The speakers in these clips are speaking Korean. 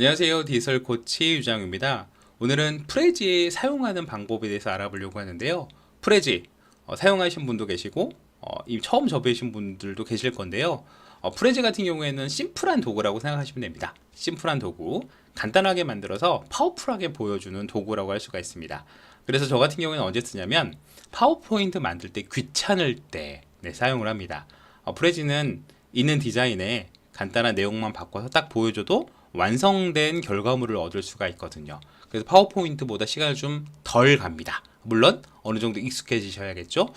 안녕하세요. 디지털 코치 유장입니다. 오늘은 프레지 사용하는 방법에 대해서 알아보려고 하는데요. 프레지 사용하신 분도 계시고 이미 처음 접해신 분들도 계실 건데요. 프레지 같은 경우에는 심플한 도구라고 생각하시면 됩니다. 심플한 도구, 간단하게 만들어서 파워풀하게 보여주는 도구라고 할 수가 있습니다. 그래서 저 같은 경우에는 언제 쓰냐면 파워포인트 만들 때 귀찮을 때 사용을 합니다. 프레지는 있는 디자인에 간단한 내용만 바꿔서 딱 보여줘도 완성된 결과물을 얻을 수가 있거든요. 그래서 파워포인트보다 시간을 좀 덜 갑니다. 물론 어느 정도 익숙해지셔야겠죠.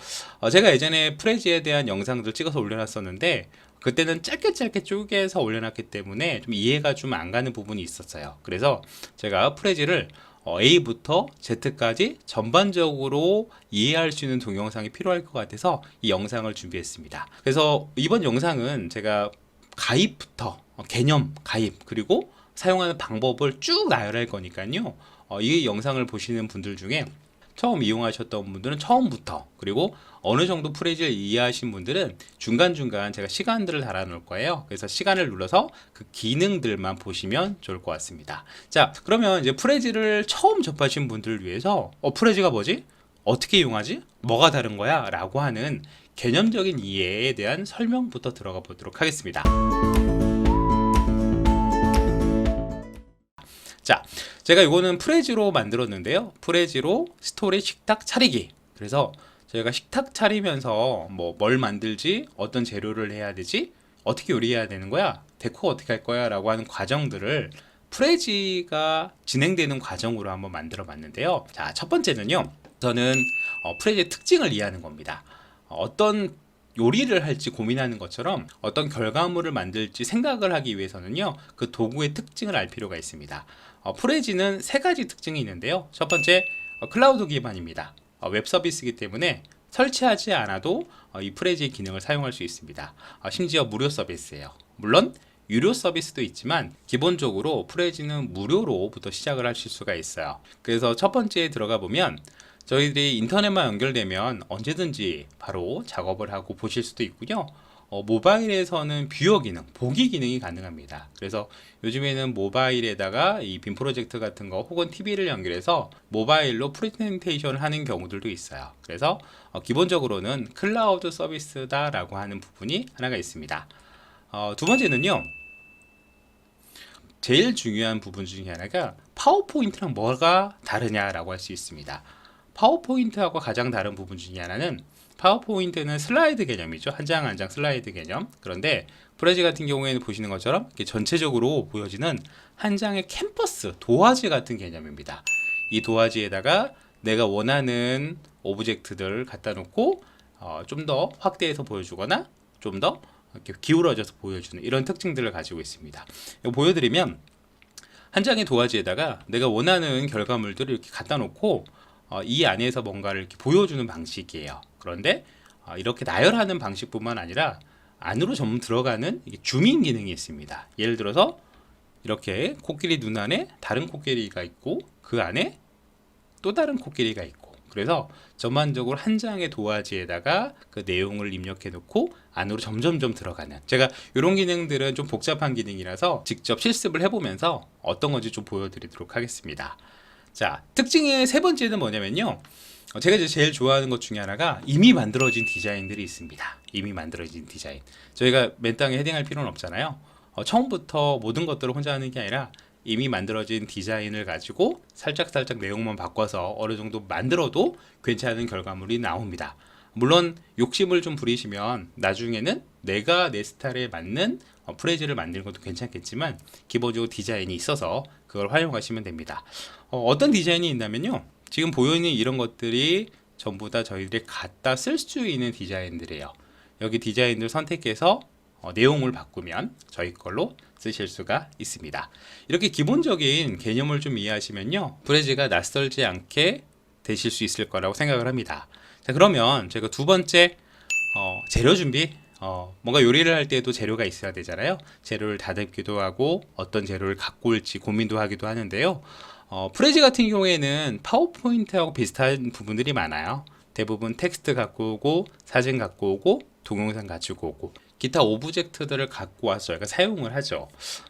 제가 예전에 프레지에 대한 영상들 찍어서 올려놨었는데 그때는 짧게 쪼개서 올려놨기 때문에 좀 이해가 좀 안 가는 부분이 있었어요. 그래서 제가 프레지를 A부터 Z까지 전반적으로 이해할 수 있는 동영상이 필요할 것 같아서 이 영상을 준비했습니다. 그래서 이번 영상은 제가 가입부터 개념 가입 그리고 사용하는 방법을 쭉 나열할 거니까요. 이 영상을 보시는 분들 중에 처음 이용하셨던 분들은 처음부터, 그리고 어느 정도 프레지를 이해하신 분들은 중간중간 제가 시간들을 달아 놓을 거예요. 그래서 시간을 눌러서 그 기능들만 보시면 좋을 것 같습니다. 자, 그러면 이제 프레지를 처음 접하신 분들을 위해서 프레지가 뭐지? 어떻게 이용하지? 뭐가 다른 거야? 라고 하는 개념적인 이해에 대한 설명부터 들어가 보도록 하겠습니다. 자, 제가 이거는 프레지로 만들었는데요. 프레지로 스토리 식탁 차리기. 그래서 저희가 식탁 차리면서 뭘 만들지, 어떤 재료를 해야 되지, 어떻게 요리해야 되는 거야, 데코 어떻게 할 거야 라고 하는 과정들을 프레지가 진행되는 과정으로 한번 만들어 봤는데요. 자, 첫 번째는요, 저는 프레지의 특징을 이해하는 겁니다. 어떤 요리를 할지 고민하는 것처럼 어떤 결과물을 만들지 생각을 하기 위해서는요, 그 도구의 특징을 알 필요가 있습니다. 프레지는 세 가지 특징이 있는데요. 첫 번째, 클라우드 기반입니다. 웹 서비스이기 때문에 설치하지 않아도 이 프레지의 기능을 사용할 수 있습니다. 심지어 무료 서비스예요. 물론 유료 서비스도 있지만 기본적으로 프레지는 무료로부터 시작을 하실 수가 있어요. 그래서 첫 번째에 들어가 보면 저희들이 인터넷만 연결되면 언제든지 바로 작업을 하고 보실 수도 있고요. 모바일에서는 뷰어 기능, 보기 기능이 가능합니다. 그래서 요즘에는 모바일에다가 이 빔 프로젝트 같은 거 혹은 TV를 연결해서 모바일로 프레젠테이션을 하는 경우들도 있어요. 그래서 기본적으로는 클라우드 서비스다라고 하는 부분이 하나가 있습니다. 두 번째는요, 제일 중요한 부분 중에 하나가 파워포인트랑 뭐가 다르냐라고 할 수 있습니다. 파워포인트하고 가장 다른 부분 중에 하나는, 파워포인트는 슬라이드 개념이죠. 한 장 한 장 슬라이드 개념. 그런데 프레지 같은 경우에는 보시는 것처럼 이렇게 전체적으로 보여지는 한 장의 캔버스, 도화지 같은 개념입니다. 이 도화지에다가 내가 원하는 오브젝트들을 갖다 놓고 좀 더 확대해서 보여주거나 좀 더 이렇게 기울어져서 보여주는 이런 특징들을 가지고 있습니다. 이거 보여드리면, 한 장의 도화지에다가 내가 원하는 결과물들을 이렇게 갖다 놓고 이 안에서 뭔가를 이렇게 보여주는 방식이에요. 그런데 이렇게 나열하는 방식뿐만 아니라 안으로 좀 들어가는 줌인 기능이 있습니다. 예를 들어서 이렇게 코끼리 눈 안에 다른 코끼리가 있고 그 안에 또 다른 코끼리가 있고, 그래서 전반적으로 한 장의 도화지에다가 그 내용을 입력해 놓고 안으로 점점점 들어가는, 제가 이런 기능들은 좀 복잡한 기능이라서 직접 실습을 해보면서 어떤 건지 좀 보여드리도록 하겠습니다. 자, 특징의 세 번째는 뭐냐면요, 제가 이제 제일 좋아하는 것 중에 하나가 이미 만들어진 디자인들이 있습니다. 이미 만들어진 디자인. 저희가 맨 땅에 헤딩할 필요는 없잖아요. 처음부터 모든 것들을 혼자 하는 게 아니라 이미 만들어진 디자인을 가지고 살짝살짝 내용만 바꿔서 어느 정도 만들어도 괜찮은 결과물이 나옵니다. 물론 욕심을 좀 부리시면 나중에는 내가 내 스타일에 맞는 프레지를 만드는 것도 괜찮겠지만 기본적으로 디자인이 있어서 그걸 활용하시면 됩니다. 어떤 디자인이 있냐면요, 지금 보여있는 이런 것들이 전부 다 저희들이 갖다 쓸 수 있는 디자인들이에요. 여기 디자인을 선택해서 내용을 바꾸면 저희 걸로 쓰실 수가 있습니다. 이렇게 기본적인 개념을 좀 이해하시면요, 프레지가 낯설지 않게 되실 수 있을 거라고 생각을 합니다. 자, 그러면 제가 두 번째, 재료 준비. 뭔가 요리를 할 때도 재료가 있어야 되잖아요. 재료를 다듬기도 하고 어떤 재료를 갖고 올지 고민도 하기도 하는데요. 프레지 같은 경우에는 파워포인트하고 비슷한 부분들이 많아요. 대부분 텍스트 갖고 오고 사진 갖고 오고 동영상 가지고 오고 기타 오브젝트들을 갖고 와서 저희가 사용을 하죠.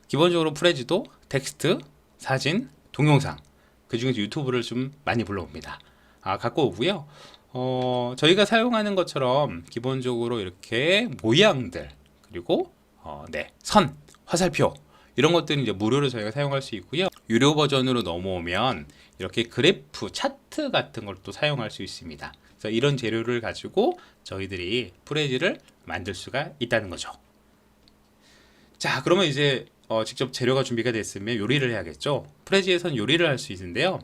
기본적으로 프레지도 텍스트, 사진, 동영상, 그 중에서 유튜브를 좀 많이 불러옵니다. 갖고 오고요. 저희가 사용하는 것처럼 기본적으로 이렇게 모양들, 그리고 선, 화살표 이런 것들은 이제 무료로 저희가 사용할 수 있고요. 유료 버전으로 넘어오면 이렇게 그래프, 차트 같은 걸 또 사용할 수 있습니다. 그래서 이런 재료를 가지고 저희들이 프레지를 만들 수가 있다는 거죠. 자, 그러면 이제 직접 재료가 준비가 됐으면 요리를 해야겠죠. 프레지에선 요리를 할 수 있는데요.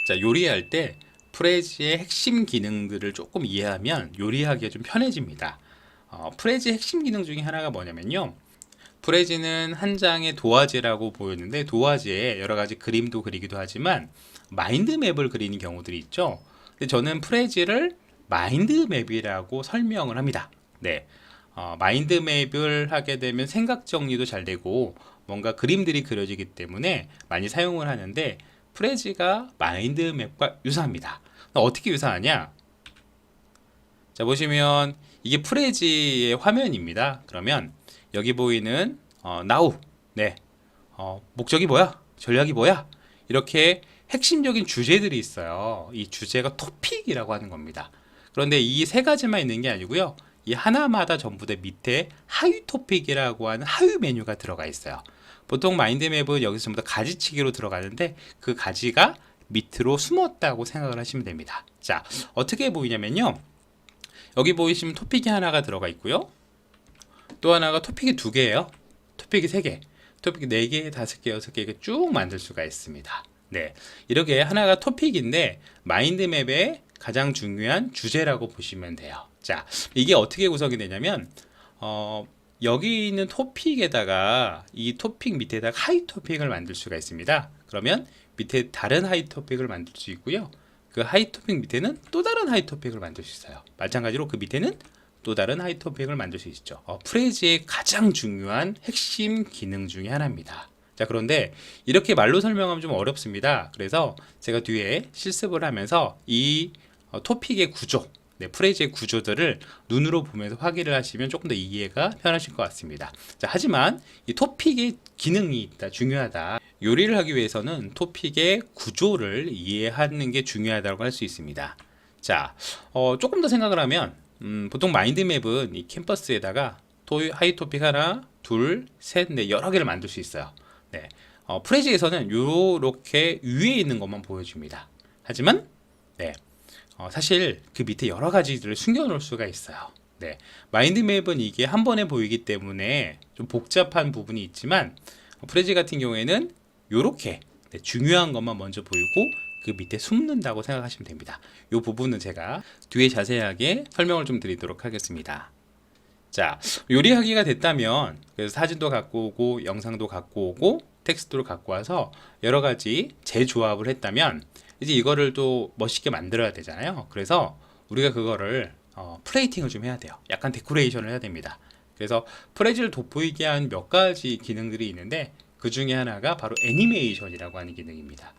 자, 요리할 때 프레지의 핵심 기능들을 조금 이해하면 요리하기가 좀 편해집니다. 프레지의 핵심 기능 중에 하나가 뭐냐면요. 프레지는 한 장의 도화지라고 보였는데 도화지에 여러 가지 그림도 그리기도 하지만 마인드맵을 그리는 경우들이 있죠. 근데 저는 프레지를 마인드맵이라고 설명을 합니다. 네, 마인드맵을 하게 되면 생각 정리도 잘 되고 뭔가 그림들이 그려지기 때문에 많이 사용을 하는데 프레지가 마인드맵과 유사합니다. 어떻게 유사하냐? 자, 보시면 이게 프레지의 화면입니다. 그러면 여기 보이는 now, 목적이 뭐야? 전략이 뭐야? 이렇게 핵심적인 주제들이 있어요. 이 주제가 토픽이라고 하는 겁니다. 그런데 이 세 가지만 있는 게 아니고요. 이 하나마다 전부 다 밑에 하위 토픽이라고 하는 하위 메뉴가 들어가 있어요. 보통 마인드맵은 여기서 전부 다 가지치기로 들어가는데 그 가지가 밑으로 숨었다고 생각을 하시면 됩니다. 자, 어떻게 보이냐면요. 여기 보이시면 토픽이 하나가 들어가 있고요. 또 하나가 토픽이 2개예요. 토픽이 3개, 토픽이 4개, 5개, 6개 이렇게 쭉 만들 수가 있습니다. 네, 이렇게 하나가 토픽인데 마인드맵의 가장 중요한 주제라고 보시면 돼요. 자, 이게 어떻게 구성이 되냐면 여기 있는 토픽에다가 이 토픽 밑에다가 하이 토픽을 만들 수가 있습니다. 그러면 밑에 다른 하이 토픽을 만들 수 있고요. 그 하이 토픽 밑에는 또 다른 하이 토픽을 만들 수 있어요. 마찬가지로 그 밑에는 또 다른 하이 토픽을 만들 수 있죠. 프레지의 가장 중요한 핵심 기능 중에 하나입니다. 자, 그런데 이렇게 말로 설명하면 좀 어렵습니다. 그래서 제가 뒤에 실습을 하면서 이 토픽의 구조, 프레지의 구조들을 눈으로 보면서 확인을 하시면 조금 더 이해가 편하실 것 같습니다. 자, 하지만 이 토픽의 기능이 있다, 중요하다. 요리를 하기 위해서는 토픽의 구조를 이해하는 게 중요하다고 할 수 있습니다. 자, 조금 더 생각을 하면 보통 마인드맵은 이 캔버스에다가 하이 토픽 하나, 둘, 셋, 넷 여러 개를 만들 수 있어요. 네, 프레지에서는 이렇게 위에 있는 것만 보여줍니다. 하지만 사실 그 밑에 여러 가지들을 숨겨놓을 수가 있어요. 네, 마인드맵은 이게 한 번에 보이기 때문에 좀 복잡한 부분이 있지만 프레지 같은 경우에는 이렇게 중요한 것만 먼저 보이고 그 밑에 숨는다고 생각하시면 됩니다. 이 부분은 제가 뒤에 자세하게 설명을 좀 드리도록 하겠습니다. 자, 요리하기가 됐다면 그래서 사진도 갖고 오고 영상도 갖고 오고 텍스트로 갖고 와서 여러 가지 재조합을 했다면 이제 이거를 또 멋있게 만들어야 되잖아요. 그래서 우리가 그거를 플레이팅을 좀 해야 돼요. 약간 데코레이션을 해야 됩니다. 그래서 프레지를 돋보이게 한 몇 가지 기능들이 있는데 그 중에 하나가 바로 애니메이션이라고 하는 기능입니다.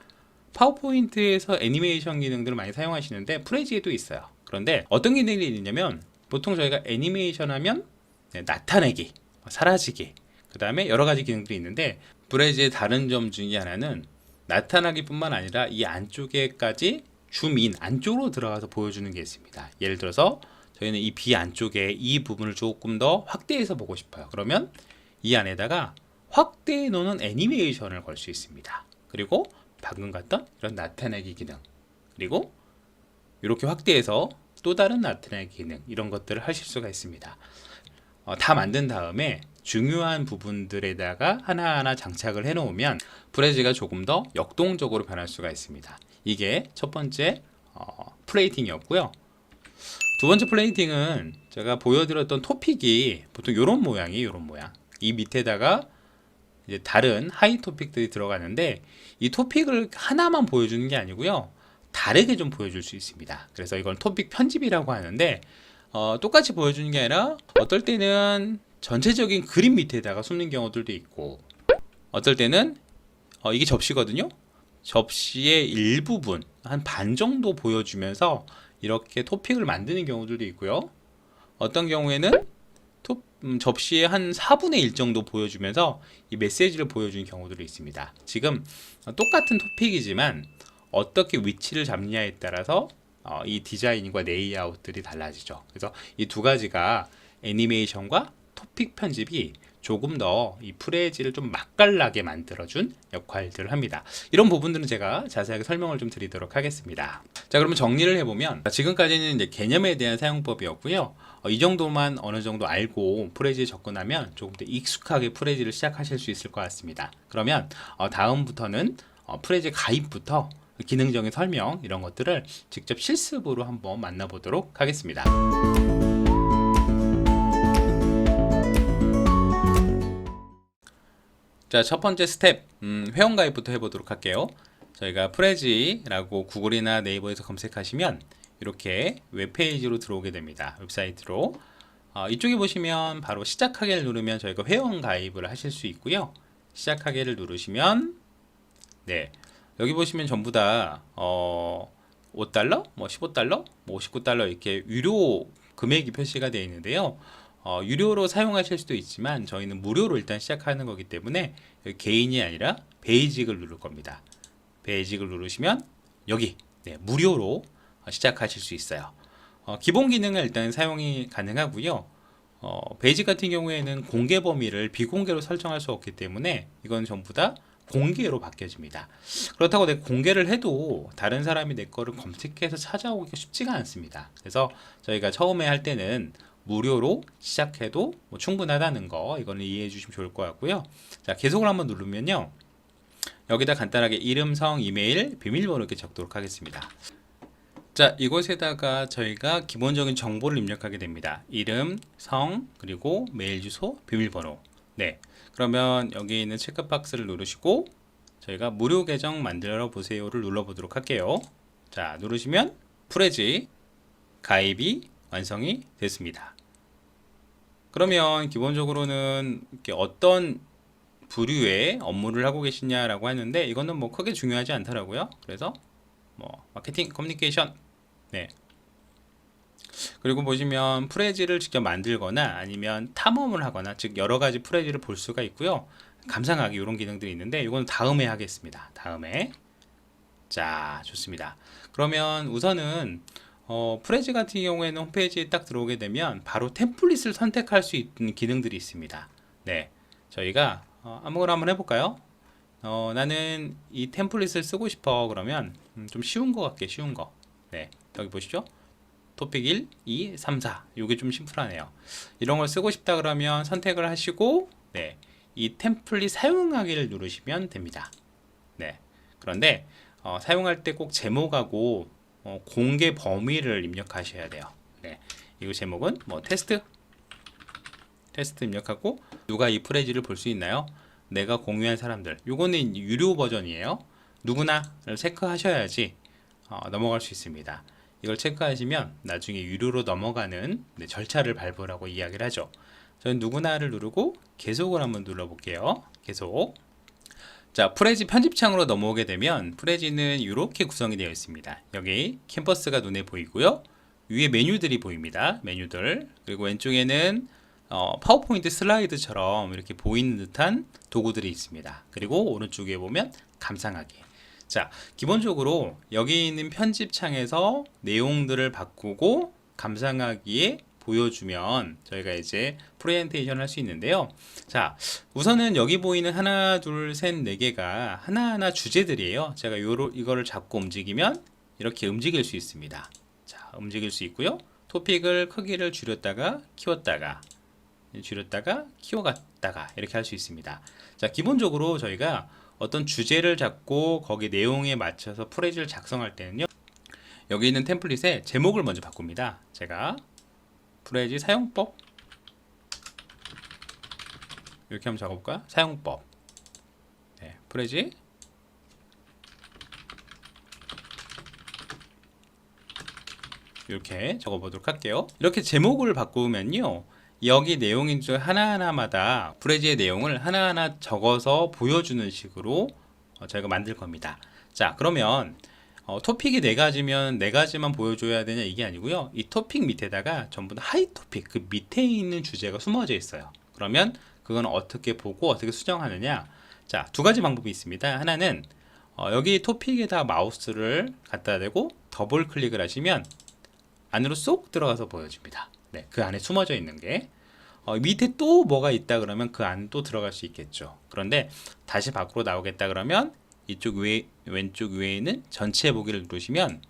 파워포인트에서 애니메이션 기능들을 많이 사용하시는데 프레지에도 있어요. 그런데 어떤 기능이 있냐면 보통 저희가 애니메이션 하면 나타내기, 사라지기, 그 다음에 여러 가지 기능들이 있는데 프레지의 다른 점 중에 하나는 나타나기 뿐만 아니라 이 안쪽에까지 줌인 안쪽으로 들어가서 보여주는 게 있습니다. 예를 들어서 저희는 이 B 안쪽에 이 부분을 조금 더 확대해서 보고 싶어요. 그러면 이 안에다가 확대해 놓는 애니메이션을 걸 수 있습니다. 그리고 방금 갔던 이런 나타내기 기능, 그리고 이렇게 확대해서 또 다른 나타내기 기능, 이런 것들을 하실 수가 있습니다. 다 만든 다음에 중요한 부분들에다가 하나하나 장착을 해 놓으면 프레지가 조금 더 역동적으로 변할 수가 있습니다. 이게 첫 번째 플레이팅이었고요. 두 번째 플레이팅은 제가 보여드렸던 토픽이 보통 이런 모양이에요. 이런 모양. 이 밑에다가 이제 다른 하이 토픽들이 들어가는데 이 토픽을 하나만 보여주는 게 아니고요. 다르게 좀 보여줄 수 있습니다. 그래서 이건 토픽 편집이라고 하는데 똑같이 보여주는 게 아니라 어떨 때는 전체적인 그림 밑에다가 숨는 경우들도 있고 어떨 때는 이게 접시거든요. 접시의 일부분 한 반 정도 보여주면서 이렇게 토픽을 만드는 경우들도 있고요. 어떤 경우에는 접시의 한 4분의 1 정도 보여주면서 이 메시지를 보여주는 경우들이 있습니다. 지금 똑같은 토픽이지만 어떻게 위치를 잡느냐에 따라서 이 디자인과 레이아웃들이 달라지죠. 그래서 이 두 가지가 애니메이션과 토픽 편집이 조금 더 이 프레지를 좀 맛깔나게 만들어준 역할들을 합니다. 이런 부분들은 제가 자세하게 설명을 좀 드리도록 하겠습니다. 자, 그러면 정리를 해보면 지금까지는 이제 개념에 대한 사용법이었고요. 이 정도만 어느 정도 알고 프레지에 접근하면 조금 더 익숙하게 프레지를 시작하실 수 있을 것 같습니다. 그러면 다음부터는 프레지 가입부터 기능적인 설명 이런 것들을 직접 실습으로 한번 만나보도록 하겠습니다. 자, 첫 번째 스텝 회원가입부터 해보도록 할게요. 저희가 프레지라고 구글이나 네이버에서 검색하시면 이렇게 웹페이지로 들어오게 됩니다. 웹사이트로 이쪽에 보시면 바로 시작하기를 누르면 저희가 회원가입을 하실 수 있고요. 시작하기를 누르시면 네, 여기 보시면 전부 다 $5, 뭐 $15, 뭐 $59 이렇게 유료 금액이 표시가 되어 있는데요. 유료로 사용하실 수도 있지만 저희는 무료로 일단 시작하는 거기 때문에 개인이 아니라 베이직을 누를 겁니다. 베이직을 누르시면 여기 무료로 시작하실 수 있어요. 기본 기능은 일단 사용이 가능하고요. 베이직 같은 경우에는 공개 범위를 비공개로 설정할 수 없기 때문에 이건 전부 다 공개로 바뀌어집니다. 그렇다고 내가 공개를 해도 다른 사람이 내 거를 검색해서 찾아오기가 쉽지가 않습니다. 그래서 저희가 처음에 할 때는 무료로 시작해도 충분하다는 거 이거는 이해해 주시면 좋을 것 같고요. 자, 계속을 한번 누르면요, 여기다 간단하게 이름, 성, 이메일, 비밀번호 이렇게 적도록 하겠습니다. 자, 이곳에다가 저희가 기본적인 정보를 입력하게 됩니다. 이름, 성, 그리고 메일 주소, 비밀번호. 네, 그러면 여기 있는 체크박스를 누르시고 저희가 무료 계정 만들어 보세요를 눌러보도록 할게요. 자, 누르시면 프레지 가입이 완성이 됐습니다. 그러면 기본적으로는 이렇게 어떤 부류의 업무를 하고 계시냐라고 하는데 이거는 뭐 크게 중요하지 않더라고요. 그래서 뭐 마케팅, 커뮤니케이션, 네. 그리고 보시면 프레지를 직접 만들거나 아니면 탐험을 하거나, 즉 여러 가지 프레지를 볼 수가 있고요. 감상하기 이런 기능들이 있는데 이건 다음에 하겠습니다. 다음에. 자, 좋습니다. 그러면 우선은 프레지 같은 경우에는 홈페이지에 딱 들어오게 되면 바로 템플릿을 선택할 수 있는 기능들이 있습니다. 네, 저희가 아무거나 한번 해볼까요? 나는 이 템플릿을 쓰고 싶어. 그러면 좀 쉬운 거 같게, 쉬운 거. 네, 여기 보시죠. 토픽 1, 2, 3, 4. 이게 좀 심플하네요. 이런 걸 쓰고 싶다 그러면 선택을 하시고 네, 이 템플릿 사용하기를 누르시면 됩니다. 네, 그런데 사용할 때 꼭 제목하고 공개 범위를 입력하셔야 돼요. 네, 이 제목은 뭐 테스트 입력하고 누가 이 프레지를 볼 수 있나요? 내가 공유한 사람들. 요거는 유료 버전이에요. 누구나를 체크하셔야지 넘어갈 수 있습니다. 이걸 체크하시면 나중에 유료로 넘어가는 절차를 밟으라고 이야기를 하죠. 저는 누구나를 누르고 계속을 한번 눌러볼게요. 계속. 자, 프레지 편집창으로 넘어오게 되면 프레지는 이렇게 구성이 되어 있습니다. 여기 캔버스가 눈에 보이고요. 위에 메뉴들이 보입니다. 메뉴들. 그리고 왼쪽에는 파워포인트 슬라이드처럼 이렇게 보이는 듯한 도구들이 있습니다. 그리고 오른쪽에 보면 감상하기. 자, 기본적으로 여기 있는 편집창에서 내용들을 바꾸고 감상하기에 보여주면 저희가 이제 프레젠테이션을 할 수 있는데요. 자, 우선은 여기 보이는 하나, 둘, 셋, 네 개가 하나하나 주제들이에요. 제가 이거를 잡고 움직이면 이렇게 움직일 수 있습니다. 자, 움직일 수 있고요. 토픽을 크기를 줄였다가 키웠다가 키워갔다가 이렇게 할 수 있습니다. 자, 기본적으로 저희가 어떤 주제를 잡고 거기 내용에 맞춰서 프레지를 작성할 때는요, 여기 있는 템플릿에 제목을 먼저 바꿉니다. 제가 프레지 사용법 이렇게 한번 적어볼까요? 사용법. 네, 프레지 이렇게 적어보도록 할게요. 이렇게 제목을 바꾸면요, 여기 내용인 중 하나하나마다 프레지의 내용을 하나하나 적어서 보여주는 식으로 저희가 만들 겁니다. 자, 그러면 토픽이 네 가지면 네 가지만 보여줘야 되냐 이게 아니고요. 이 토픽 밑에다가 전부 다 하이 토픽, 그 밑에 있는 주제가 숨어져 있어요. 그러면 그건 어떻게 보고 어떻게 수정하느냐. 자, 두 가지 방법이 있습니다. 하나는 여기 토픽에다 마우스를 갖다 대고 더블 클릭을 하시면 안으로 쏙 들어가서 보여줍니다. 네, 그 안에 숨어져 있는 게 밑에 또 뭐가 있다 그러면 그 안 또 들어갈 수 있겠죠. 그런데 다시 밖으로 나오겠다 그러면 이쪽 위에 왼쪽 위에 있는 전체 보기를 누르시면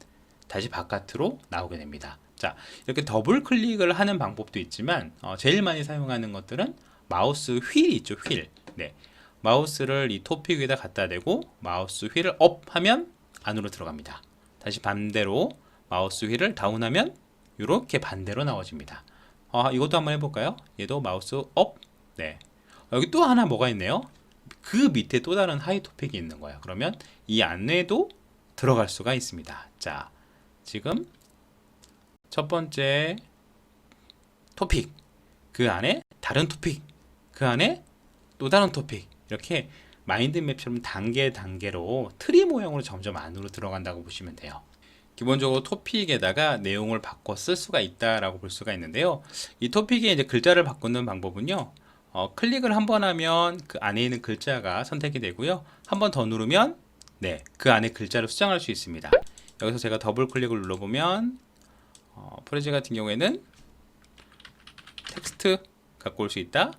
다시 바깥으로 나오게 됩니다. 자, 이렇게 더블 클릭을 하는 방법도 있지만 제일 많이 사용하는 것들은 마우스 휠 있죠, 휠. 네, 마우스를 이 토픽 위에다 갖다 대고 마우스 휠을 업 하면 안으로 들어갑니다. 다시 반대로 마우스 휠을 다운하면 이렇게 반대로 나와집니다. 이것도 한번 해볼까요? 얘도 마우스 업. 네, 여기 또 하나 뭐가 있네요. 그 밑에 또 다른 하이 토픽이 있는 거예요. 그러면 이 안에도 들어갈 수가 있습니다. 자, 지금 첫 번째 토픽, 그 안에 다른 토픽, 그 안에 또 다른 토픽, 이렇게 마인드맵처럼 단계로 트리 모형으로 점점 안으로 들어간다고 보시면 돼요. 기본적으로 토픽에다가 내용을 바꿔 쓸 수가 있다라고 볼 수가 있는데요. 이 토픽에 이제 글자를 바꾸는 방법은요. 클릭을 한 번 하면 그 안에 있는 글자가 선택이 되고요. 한 번 더 누르면 네, 그 안에 글자를 수정할 수 있습니다. 여기서 제가 더블 클릭을 눌러보면 프레즈 같은 경우에는 텍스트 갖고 올 수 있다.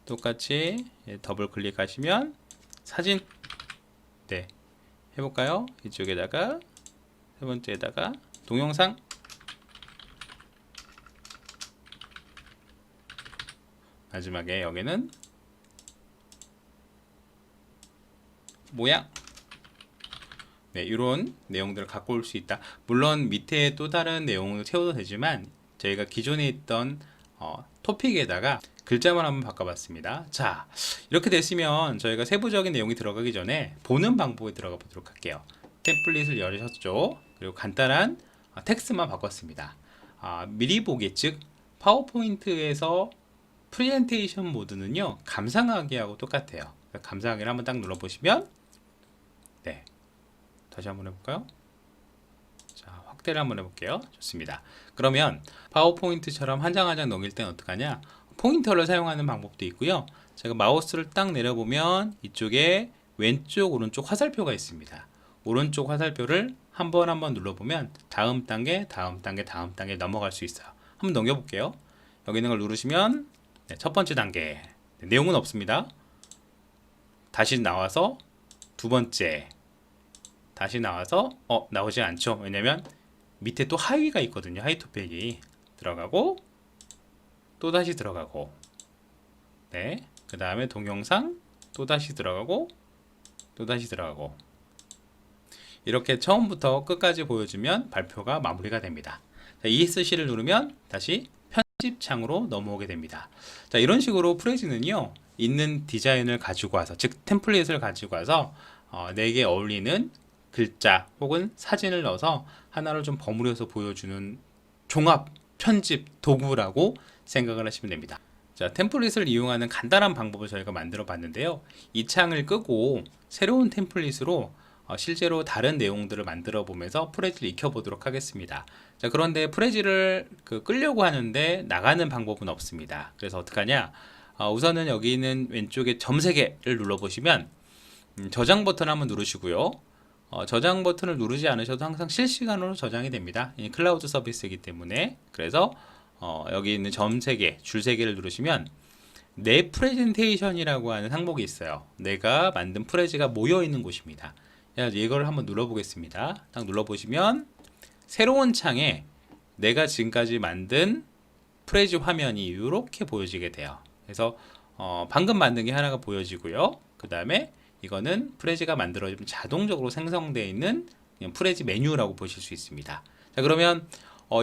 똑같이 더블 클릭하시면 사진 네, 해볼까요? 이쪽에다가 세 번째에다가 동영상 마지막에 여기는 모양 네, 이런 내용들을 갖고 올 수 있다. 물론 밑에 또 다른 내용을 채워도 되지만 저희가 기존에 있던 토픽에다가 글자만 한번 바꿔봤습니다. 자, 이렇게 됐으면 저희가 세부적인 내용이 들어가기 전에 보는 방법에 들어가 보도록 할게요. 템플릿을 열으셨죠? 그리고 간단한 텍스트만 바꿨습니다. 미리 보기, 즉 파워포인트에서 프레젠테이션 모드는요, 감상하기하고 똑같아요. 감상하기를 한번 딱 눌러보시면 네, 다시 한번 해볼까요? 자, 확대를 한번 해볼게요. 좋습니다. 그러면 파워포인트처럼 한 장 한 장 넘길 때는 어떡하냐? 포인터를 사용하는 방법도 있고요. 제가 마우스를 딱 내려보면 이쪽에 왼쪽 오른쪽 화살표가 있습니다. 오른쪽 화살표를 한 번 눌러보면 다음 단계 넘어갈 수 있어요. 한번 넘겨볼게요. 여기 있는 걸 누르시면 네, 첫 번째 단계 네, 내용은 없습니다. 다시 나와서 두 번째 다시 나와서 나오지 않죠. 왜냐면 밑에 또 하위가 있거든요. 하위 토픽이 들어가고 또 다시 들어가고 네, 그 다음에 동영상 또 다시 들어가고 또 다시 들어가고 이렇게 처음부터 끝까지 보여주면 발표가 마무리가 됩니다. 자, ESC를 누르면 다시 편집 창으로 넘어오게 됩니다. 자, 이런 식으로 프레지는요, 있는 디자인을 가지고 와서, 즉 템플릿을 가지고 와서 4개 어울리는 글자 혹은 사진을 넣어서 하나를 좀 버무려서 보여주는 종합 편집 도구라고 생각을 하시면 됩니다. 자, 템플릿을 이용하는 간단한 방법을 저희가 만들어 봤는데요. 이 창을 끄고 새로운 템플릿으로 실제로 다른 내용들을 만들어 보면서 프레지를 익혀 보도록 하겠습니다. 자, 그런데 프레지를 끌려고 하는데 나가는 방법은 없습니다. 그래서 어떡하냐? 우선은 여기 있는 왼쪽에 점 3개를 눌러 보시면 저장 버튼 한번 누르시고요. 저장 버튼을 누르지 않으셔도 항상 실시간으로 저장이 됩니다. 이 클라우드 서비스이기 때문에. 그래서 여기 있는 점 3개, 줄 3개를 누르시면 내 프레젠테이션이라고 하는 항목이 있어요. 내가 만든 프레지가 모여 있는 곳입니다. 이걸 한번 눌러보겠습니다. 딱 눌러보시면 새로운 창에 내가 지금까지 만든 프레지 화면이 이렇게 보여지게 돼요. 그래서 방금 만든 게 하나가 보여지고요. 그 다음에 이거는 프레지가 만들어지면 자동적으로 생성되어 있는 프레지 메뉴라고 보실 수 있습니다. 자, 그러면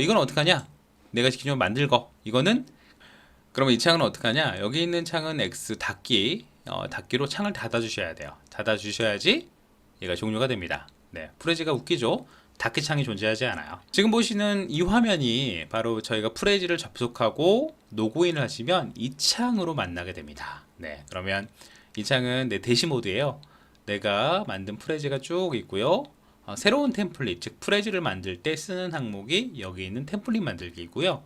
이건 어떡하냐? 내가 기존에 만들 거 이거는 그러면 이 창은 어떡하냐? 여기 있는 창은 X 닫기 닫기로 창을 닫아 주셔야 돼요. 닫아 주셔야지 얘가 종료가 됩니다. 네, 프레지가 웃기죠? 닫기 창이 존재하지 않아요. 지금 보시는 이 화면이 바로 저희가 프레지를 접속하고 로그인을 하시면 이 창으로 만나게 됩니다. 네, 그러면 이 창은 내 대시 모드예요. 내가 만든 프레지가 쭉 있고요. 새로운 템플릿, 즉 프레즈를 만들 때 쓰는 항목이 여기 있는 템플릿 만들기이고요.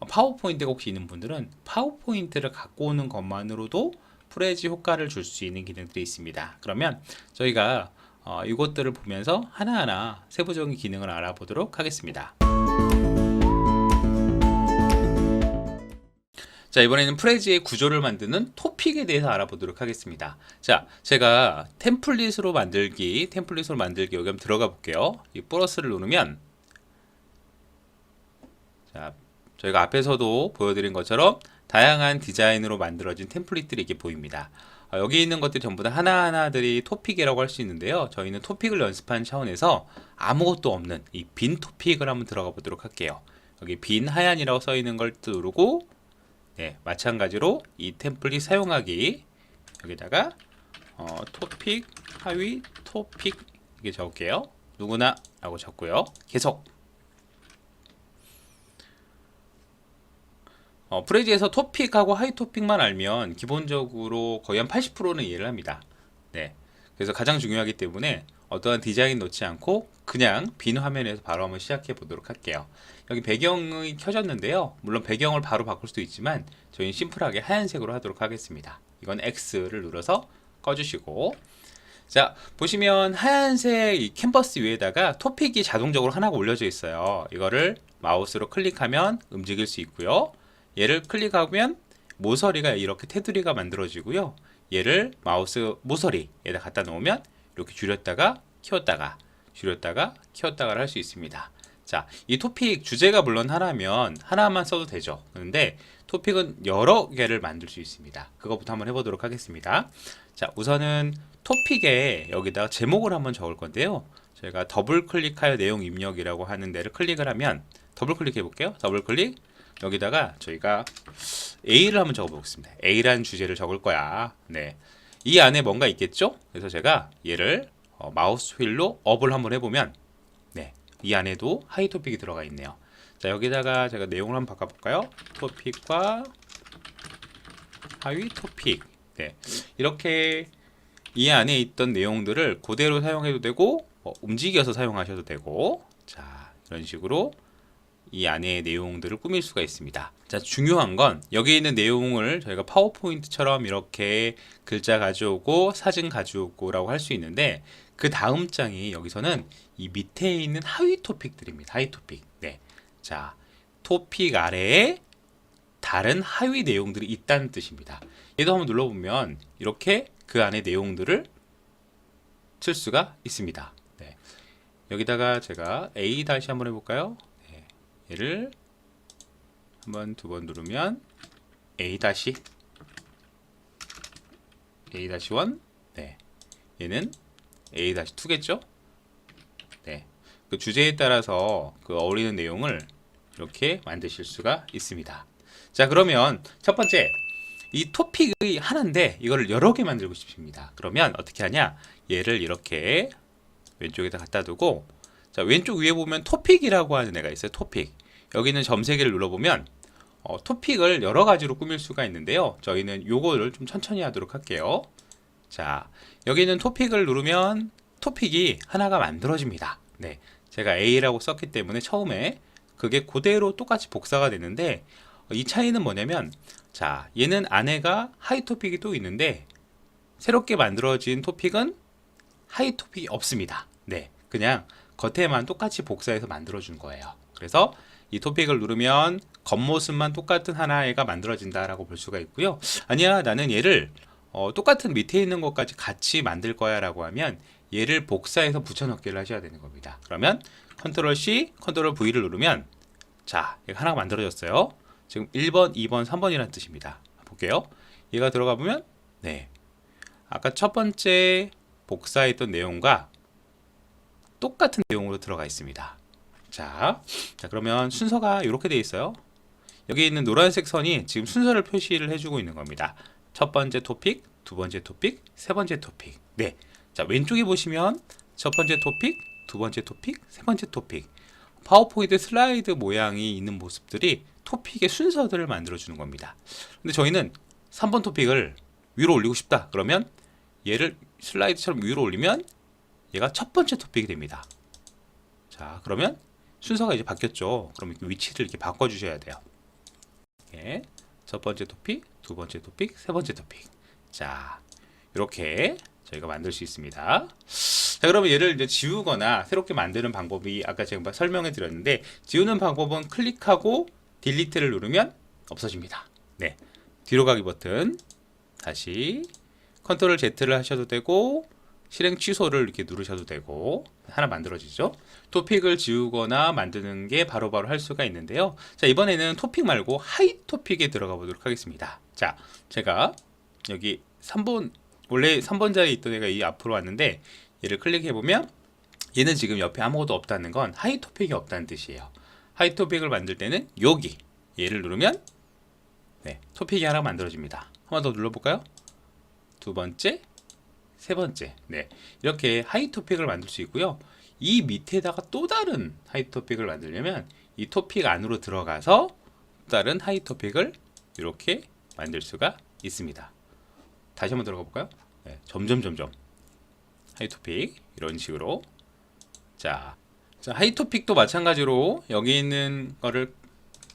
파워포인트가 혹시 있는 분들은 파워포인트를 갖고 오는 것만으로도 프레즈 효과를 줄 수 있는 기능들이 있습니다. 그러면 저희가 이것들을 보면서 하나하나 세부적인 기능을 알아보도록 하겠습니다. 자, 이번에는 프레즈의 구조를 만드는 토픽에 대해서 알아보도록 하겠습니다. 자, 제가 템플릿으로 만들기 여기 한번 들어가 볼게요. 이 플러스를 누르면, 자, 저희가 앞에서도 보여드린 것처럼 다양한 디자인으로 만들어진 템플릿들이 이렇게 보입니다. 여기 있는 것들이 전부 다 하나하나들이 토픽이라고 할 수 있는데요. 저희는 토픽을 연습하는 차원에서 아무것도 없는 이 빈 토픽을 한번 들어가 보도록 할게요. 여기 빈 하얀이라고 써 있는 걸 누르고, 네, 마찬가지로 이 템플릿 사용하기 여기다가 토픽 하위 토픽 이렇게 적을게요. 누구나 라고 적고요. 계속. 프레즈에서 토픽하고 하위 토픽만 알면 기본적으로 거의 한 80%는 이해를 합니다. 네, 그래서 가장 중요하기 때문에 어떠한 디자인 넣지 않고 그냥 빈 화면에서 바로 한번 시작해 보도록 할게요. 여기 배경이 켜졌는데요. 물론 배경을 바로 바꿀 수도 있지만 저희는 심플하게 하얀색으로 하도록 하겠습니다. 이건 X를 눌러서 꺼주시고, 자, 보시면 하얀색 이 캔버스 위에다가 토픽이 자동적으로 하나가 올려져 있어요. 이거를 마우스로 클릭하면 움직일 수 있고요. 얘를 클릭하면 모서리가 이렇게 테두리가 만들어지고요. 얘를 마우스 모서리에다 갖다 놓으면 이렇게 줄였다가 키웠다가 줄였다가 키웠다가를 할 수 있습니다. 자, 이 토픽 주제가 물론 하나면 하나만 써도 되죠. 그런데 토픽은 여러 개를 만들 수 있습니다. 그것부터 한번 해보도록 하겠습니다. 자, 우선은 토픽에 여기다가 제목을 한번 적을 건데요. 저희가 더블 클릭하여 내용 입력이라고 하는 데를 클릭을 하면, 더블 클릭해 볼게요. 더블 클릭, 여기다가 저희가 A를 한번 적어 보겠습니다. A라는 주제를 적을 거야. 네, 이 안에 뭔가 있겠죠? 그래서 제가 얘를 마우스 휠로 업을 한번 해보면, 네, 이 안에도 하이 토픽이 들어가 있네요. 자, 여기다가 제가 내용을 한번 바꿔볼까요? 토픽과 하위 토픽. 네, 이렇게 이 안에 있던 내용들을 그대로 사용해도 되고 움직여서 사용하셔도 되고, 자, 이런 식으로 이 안에 내용들을 꾸밀 수가 있습니다. 자, 중요한 건 여기 있는 내용을 저희가 파워포인트처럼 이렇게 글자 가져오고 사진 가져오고 라고 할 수 있는데, 그 다음 장이 여기서는 이 밑에 있는 하위 토픽들입니다. 하위 토픽. 네, 자, 토픽 아래에 다른 하위 내용들이 있다는 뜻입니다. 얘도 한번 눌러보면 이렇게 그 안에 내용들을 쓸 수가 있습니다. 네, 여기다가 제가 A 다시 한번 해볼까요? 네, 얘를 한번 두 번 누르면 A 다시 A-1. 네, 얘는 A-2겠죠? 네, 그 주제에 따라서 그 어울리는 내용을 이렇게 만드실 수가 있습니다. 자, 그러면 첫 번째, 이 토픽이 하나인데 이거를 여러 개 만들고 싶습니다. 그러면 어떻게 하냐? 얘를 이렇게 왼쪽에다 갖다 두고, 자, 왼쪽 위에 보면 토픽이라고 하는 애가 있어요. 토픽. 여기는 점 3개를 눌러보면 토픽을 여러 가지로 꾸밀 수가 있는데요. 저희는 요거를 좀 천천히 하도록 할게요. 자, 여기는 토픽을 누르면 토픽이 하나가 만들어집니다. 네, 제가 A라고 썼기 때문에 처음에 그게 그대로 똑같이 복사가 되는데, 이 차이는 뭐냐면, 자, 얘는 안에가 하이 토픽이 또 있는데 새롭게 만들어진 토픽은 하이 토픽이 없습니다. 네, 그냥 겉에만 똑같이 복사해서 만들어준 거예요. 그래서 이 토픽을 누르면 겉모습만 똑같은 하나가 만들어진다라고 볼 수가 있고요. 아니야, 나는 얘를 똑같은 밑에 있는 것까지 같이 만들 거야 라고 하면 얘를 복사해서 붙여넣기를 하셔야 되는 겁니다. 그러면 컨트롤 C, 컨트롤 V를 누르면, 자, 얘가 하나가 만들어졌어요. 지금 1번, 2번, 3번이라는 뜻입니다. 볼게요. 얘가 들어가 보면, 네, 아까 첫 번째 복사했던 내용과 똑같은 내용으로 들어가 있습니다. 자, 그러면 순서가 이렇게 되어 있어요. 여기 있는 노란색 선이 지금 순서를 표시를 해주고 있는 겁니다. 첫 번째 토픽, 두 번째 토픽, 세 번째 토픽. 네, 자, 왼쪽에 보시면 첫 번째 토픽, 두 번째 토픽, 세 번째 토픽. 파워포인트 슬라이드 모양이 있는 모습들이 토픽의 순서들을 만들어 주는 겁니다. 근데 저희는 3번 토픽을 위로 올리고 싶다 그러면 얘를 슬라이드처럼 위로 올리면 얘가 첫 번째 토픽이 됩니다. 자, 그러면 순서가 이제 바뀌었죠. 그럼 위치를 이렇게 바꿔주셔야 돼요. 이렇게 첫 번째 토픽, 두 번째 토픽, 세 번째 토픽. 자, 이렇게 저희가 만들 수 있습니다. 자, 그러면 얘를 이제 지우거나 새롭게 만드는 방법이 아까 제가 설명해 드렸는데, 지우는 방법은 클릭하고 딜리트를 누르면 없어집니다. 네, 뒤로 가기 버튼, 다시 컨트롤 Z를 하셔도 되고 실행 취소를 이렇게 누르셔도 되고 하나 만들어지죠. 토픽을 지우거나 만드는 게 바로바로 할 수가 있는데요. 자, 이번에는 토픽 말고 하이 토픽에 들어가 보도록 하겠습니다. 자, 제가 여기 3번, 원래 3번 자리에 있던 애가 이 앞으로 왔는데, 얘를 클릭해 보면 얘는 지금 옆에 아무것도 없다는 건 하이 토픽이 없다는 뜻이에요. 하이 토픽을 만들 때는 여기 얘를 누르면 네, 토픽이 하나 만들어집니다. 한번 더 눌러볼까요? 두 번째, 세 번째. 네, 이렇게 하이 토픽을 만들 수 있고요. 이 밑에다가 또 다른 하이 토픽을 만들려면 이 토픽 안으로 들어가서 또 다른 하이 토픽을 이렇게 만들 수가 있습니다. 다시 한번 들어가 볼까요? 네, 점점 하이 토픽 이런 식으로. 자, 하이 토픽도 마찬가지로 여기 있는 거를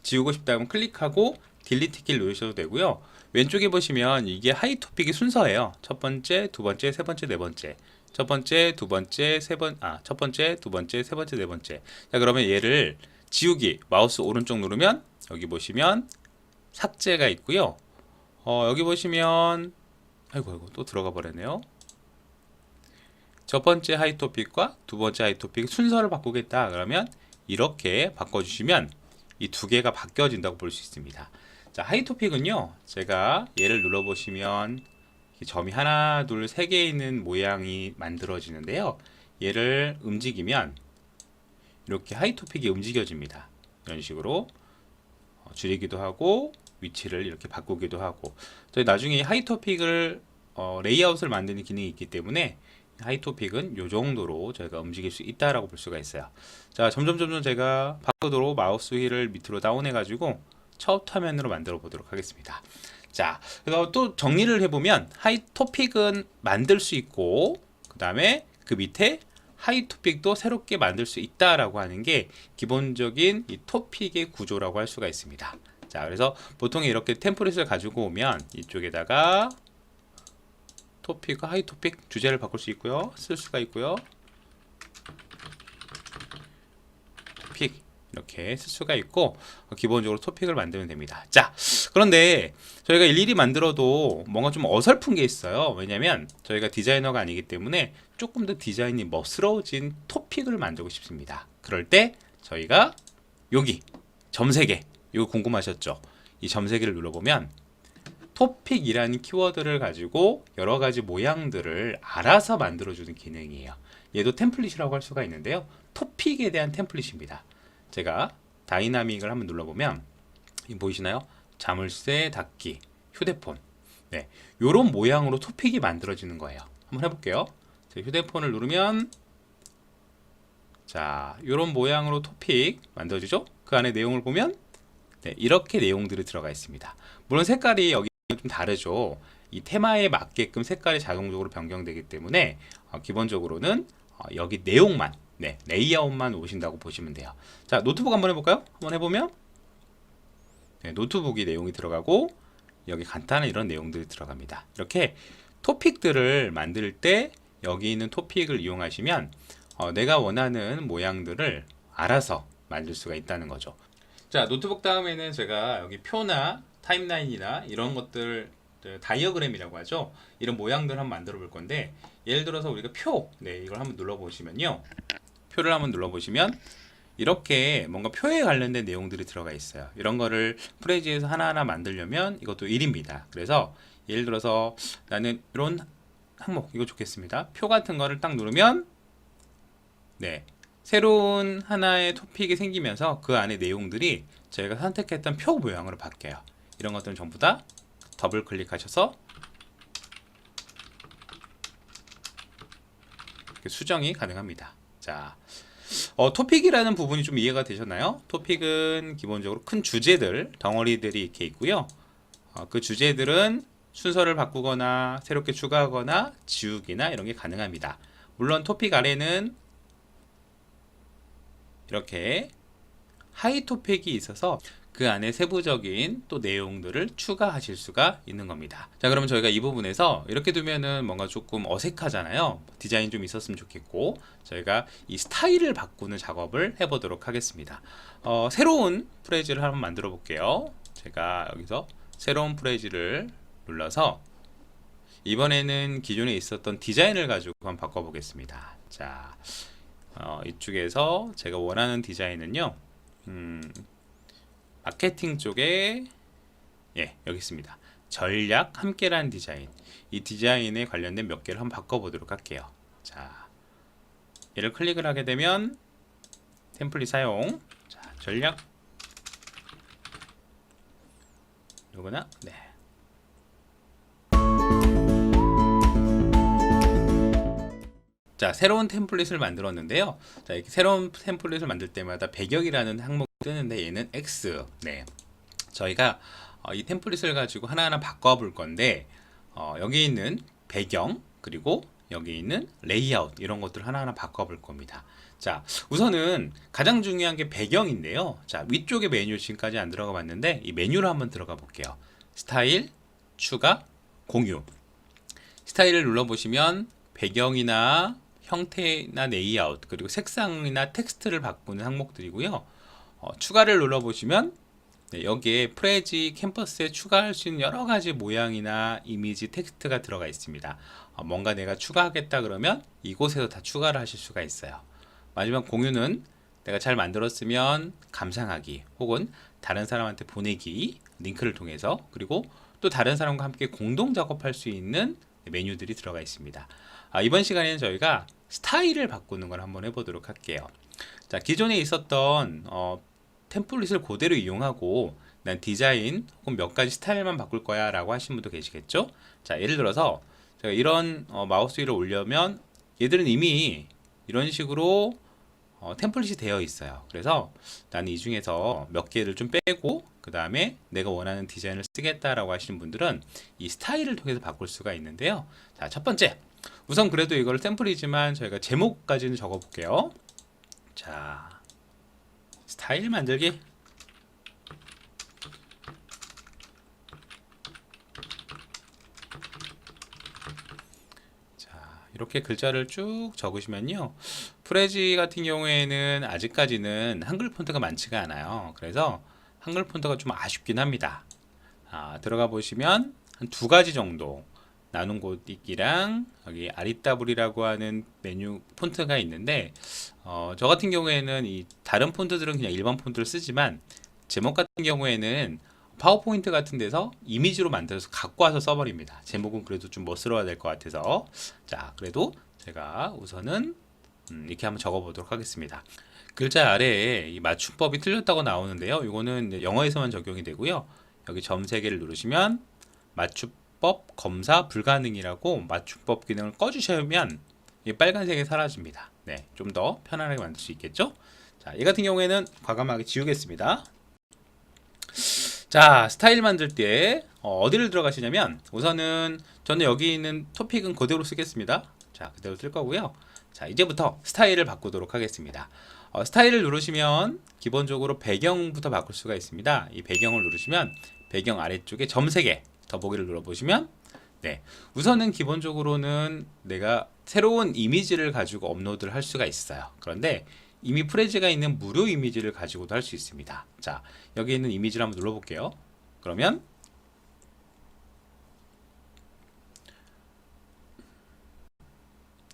지우고 싶다면 클릭하고 딜리트 키를 누르셔도 되고요. 왼쪽에 보시면 이게 하이 토픽의 순서예요. 첫 번째, 두 번째, 세 번째, 네 번째. 첫 번째, 두 번째, 첫 번째, 두 번째, 세 번째, 네 번째. 자, 그러면 얘를 지우기 마우스 오른쪽 누르면 여기 보시면 삭제가 있고요. 여기 보시면 아이고 또 들어가 버렸네요. 첫 번째 하이 토픽과 두 번째 하이 토픽 순서를 바꾸겠다 그러면 이렇게 바꿔주시면 이 두 개가 바뀌어진다고 볼 수 있습니다. 자, 하이 토픽은요, 제가 얘를 눌러보시면 점이 하나, 둘, 세 개 있는 모양이 만들어지는데요. 얘를 움직이면 이렇게 하이 토픽이 움직여집니다. 이런 식으로 줄이기도 하고 위치를 이렇게 바꾸기도 하고. 저희 나중에 하이 토픽을 레이아웃을 만드는 기능이 있기 때문에 하이 토픽은 이 정도로 저희가 움직일 수 있다라고 볼 수가 있어요. 자, 점점 제가 바꾸도록 마우스 휠을 밑으로 다운해 가지고 첫 화면으로 만들어 보도록 하겠습니다. 자, 그래서 또 정리를 해보면 하이 토픽은 만들 수 있고 그 다음에 그 밑에 하이 토픽도 새롭게 만들 수 있다라고 하는 게 기본적인 이 토픽의 구조라고 할 수가 있습니다. 자, 그래서 보통 이렇게 템플릿을 가지고 오면 이쪽에다가 토픽과 하이 토픽 주제를 바꿀 수 있고요. 쓸 수가 있고요. 토픽 이렇게 쓸 수가 있고 기본적으로 토픽을 만들면 됩니다. 자, 그런데 저희가 일일이 만들어도 뭔가 좀 어설픈 게 있어요. 왜냐면 저희가 디자이너가 아니기 때문에 조금 더 디자인이 멋스러워진 토픽을 만들고 싶습니다. 그럴 때 저희가 여기 점 3개 이거 궁금하셨죠? 이 점 3개를 눌러보면 토픽이라는 키워드를 가지고 여러 가지 모양들을 알아서 만들어주는 기능이에요. 얘도 템플릿이라고 할 수가 있는데요. 토픽에 대한 템플릿입니다. 제가 다이나믹을 한번 눌러보면 보이시나요? 자물쇠, 닫기, 휴대폰. 네, 요런 모양으로 토픽이 만들어지는 거예요. 한번 해볼게요. 제 휴대폰을 누르면 자, 요런 모양으로 토픽 만들어지죠? 그 안에 내용을 보면 네, 이렇게 내용들이 들어가 있습니다. 물론 색깔이 여기 좀 다르죠. 이 테마에 맞게끔 색깔이 자동적으로 변경되기 때문에 기본적으로는 여기 내용만 네, 레이아웃만 오신다고 보시면 돼요. 자, 노트북 한번 해볼까요? 한번 해보면 네, 노트북이 내용이 들어가고 여기 간단한 이런 내용들이 들어갑니다. 이렇게 토픽들을 만들 때 여기 있는 토픽을 이용하시면 내가 원하는 모양들을 알아서 만들 수가 있다는 거죠. 자, 노트북 다음에는 제가 여기 표나 타임라인이나 이런 것들 다이어그램이라고 하죠. 이런 모양들을 한번 만들어 볼 건데 예를 들어서 우리가 표, 네, 이걸 한번 눌러 보시면요. 표를 한번 눌러 보시면 이렇게 뭔가 표에 관련된 내용들이 들어가 있어요. 이런 거를 프레지에서 하나하나 만들려면 이것도 일입니다. 그래서 예를 들어서 나는 이런 항목 이거 좋겠습니다. 표 같은 거를 딱 누르면 네, 새로운 하나의 토픽이 생기면서 그 안에 내용들이 저희가 선택했던 표 모양으로 바뀌어요. 이런 것들은 전부 다 더블 클릭하셔서 이렇게 수정이 가능합니다. 자, 토픽이라는 부분이 좀 이해가 되셨나요? 토픽은 기본적으로 큰 주제들, 덩어리들이 이렇게 있고요. 그 주제들은 순서를 바꾸거나 새롭게 추가하거나 지우기나 이런 게 가능합니다. 물론 토픽 아래는 이렇게 하이 토픽이 있어서 그 안에 세부적인 또 내용들을 추가하실 수가 있는 겁니다. 자, 그러면 저희가 이 부분에서 이렇게 두면은 뭔가 조금 어색하잖아요. 디자인 좀 있었으면 좋겠고, 저희가 이 스타일을 바꾸는 작업을 해보도록 하겠습니다. 새로운 프레이즈를 한번 만들어 볼게요. 제가 여기서 새로운 프레이즈를 눌러서 이번에는 기존에 있었던 디자인을 가지고 한번 바꿔보겠습니다. 자, 이쪽에서 제가 원하는 디자인은요, 마케팅 쪽에 여기 있습니다. 전략 함께라는 디자인. 이 디자인에 관련된 몇 개를 한번 바꿔보도록 할게요. 자, 얘를 클릭을 하게 되면 템플릿 사용. 자, 전략. 요거나 네. 자, 새로운 템플릿을 만들었는데요. 자, 이렇게 새로운 템플릿을 만들 때마다 배경이라는 항목이 뜨는데 얘는 X. 네. 저희가 이 템플릿을 가지고 하나하나 바꿔볼 건데 여기 있는 배경 그리고 여기 있는 레이아웃 이런 것들 하나하나 바꿔볼 겁니다. 자, 우선은 가장 중요한 게 배경인데요. 자, 위쪽에 메뉴 지금까지 안 들어가 봤는데 이 메뉴로 한번 들어가 볼게요. 스타일, 추가, 공유. 스타일을 눌러보시면 배경이나 형태나 레이아웃 그리고 색상이나 텍스트를 바꾸는 항목들이고요. 추가를 눌러보시면 여기에 프레지 캠퍼스에 추가할 수 있는 여러 가지 모양이나 이미지 텍스트가 들어가 있습니다. 뭔가 내가 추가하겠다 그러면 이곳에서 다 추가를 하실 수가 있어요. 마지막 공유는 내가 잘 만들었으면 감상하기 혹은 다른 사람한테 보내기 링크를 통해서 그리고 또 다른 사람과 함께 공동 작업할 수 있는 메뉴들이 들어가 있습니다. 이번 시간에는 저희가 스타일을 바꾸는 걸 한번 해보도록 할게요. 자, 기존에 있었던 템플릿을 그대로 이용하고 난 디자인 혹은 몇 가지 스타일만 바꿀 거야 라고 하신 분도 계시겠죠. 자, 예를 들어서 제가 이런 마우스 위로 올려면 얘들은 이미 이런 식으로 템플릿이 되어 있어요. 그래서 나는 이 중에서 몇 개를 좀 빼고 그 다음에 내가 원하는 디자인을 쓰겠다라고 하시는 분들은 이 스타일을 통해서 바꿀 수가 있는데요. 자, 첫 번째, 우선 그래도 이걸 샘플이지만 저희가 제목까지는 적어 볼게요. 자, 스타일 만들기. 자, 이렇게 글자를 쭉 적으시면요, 프레지 같은 경우에는 아직까지는 한글 폰트가 많지가 않아요. 그래서 한글 폰트가 좀 아쉽긴 합니다. 들어가 보시면 한 두 가지 정도 나눈 곳 있기랑 여기 REW라고 하는 메뉴 폰트가 있는데 저 같은 경우에는 이 다른 폰트들은 그냥 일반 폰트를 쓰지만 제목 같은 경우에는 파워포인트 같은 데서 이미지로 만들어서 갖고 와서 써버립니다. 제목은 그래도 좀 멋스러워야 될 것 같아서. 자, 그래도 제가 우선은 이렇게 한번 적어 보도록 하겠습니다. 글자 아래에 이 맞춤법이 틀렸다고 나오는데요. 이거는 영어에서만 적용이 되고요. 여기 점 3개를 누르시면 맞춤법 검사 불가능이라고 맞춤법 기능을 꺼주시면 이 빨간색이 사라집니다. 네, 좀 더 편안하게 만들 수 있겠죠? 자, 얘 같은 경우에는 과감하게 지우겠습니다. 자, 스타일 만들 때 어디를 들어가시냐면 우선은 저는 여기 있는 토픽은 그대로 쓰겠습니다. 자, 그대로 쓸 거고요. 자, 이제부터 스타일을 바꾸도록 하겠습니다. 스타일을 누르시면 기본적으로 배경부터 바꿀 수가 있습니다. 이 배경을 누르시면 배경 아래쪽에 점 3개 더보기를 눌러보시면 네, 우선은 기본적으로는 내가 새로운 이미지를 가지고 업로드를 할 수가 있어요. 그런데 이미 프레지가 있는 무료 이미지를 가지고도 할 수 있습니다. 자, 여기 있는 이미지를 한번 눌러볼게요. 그러면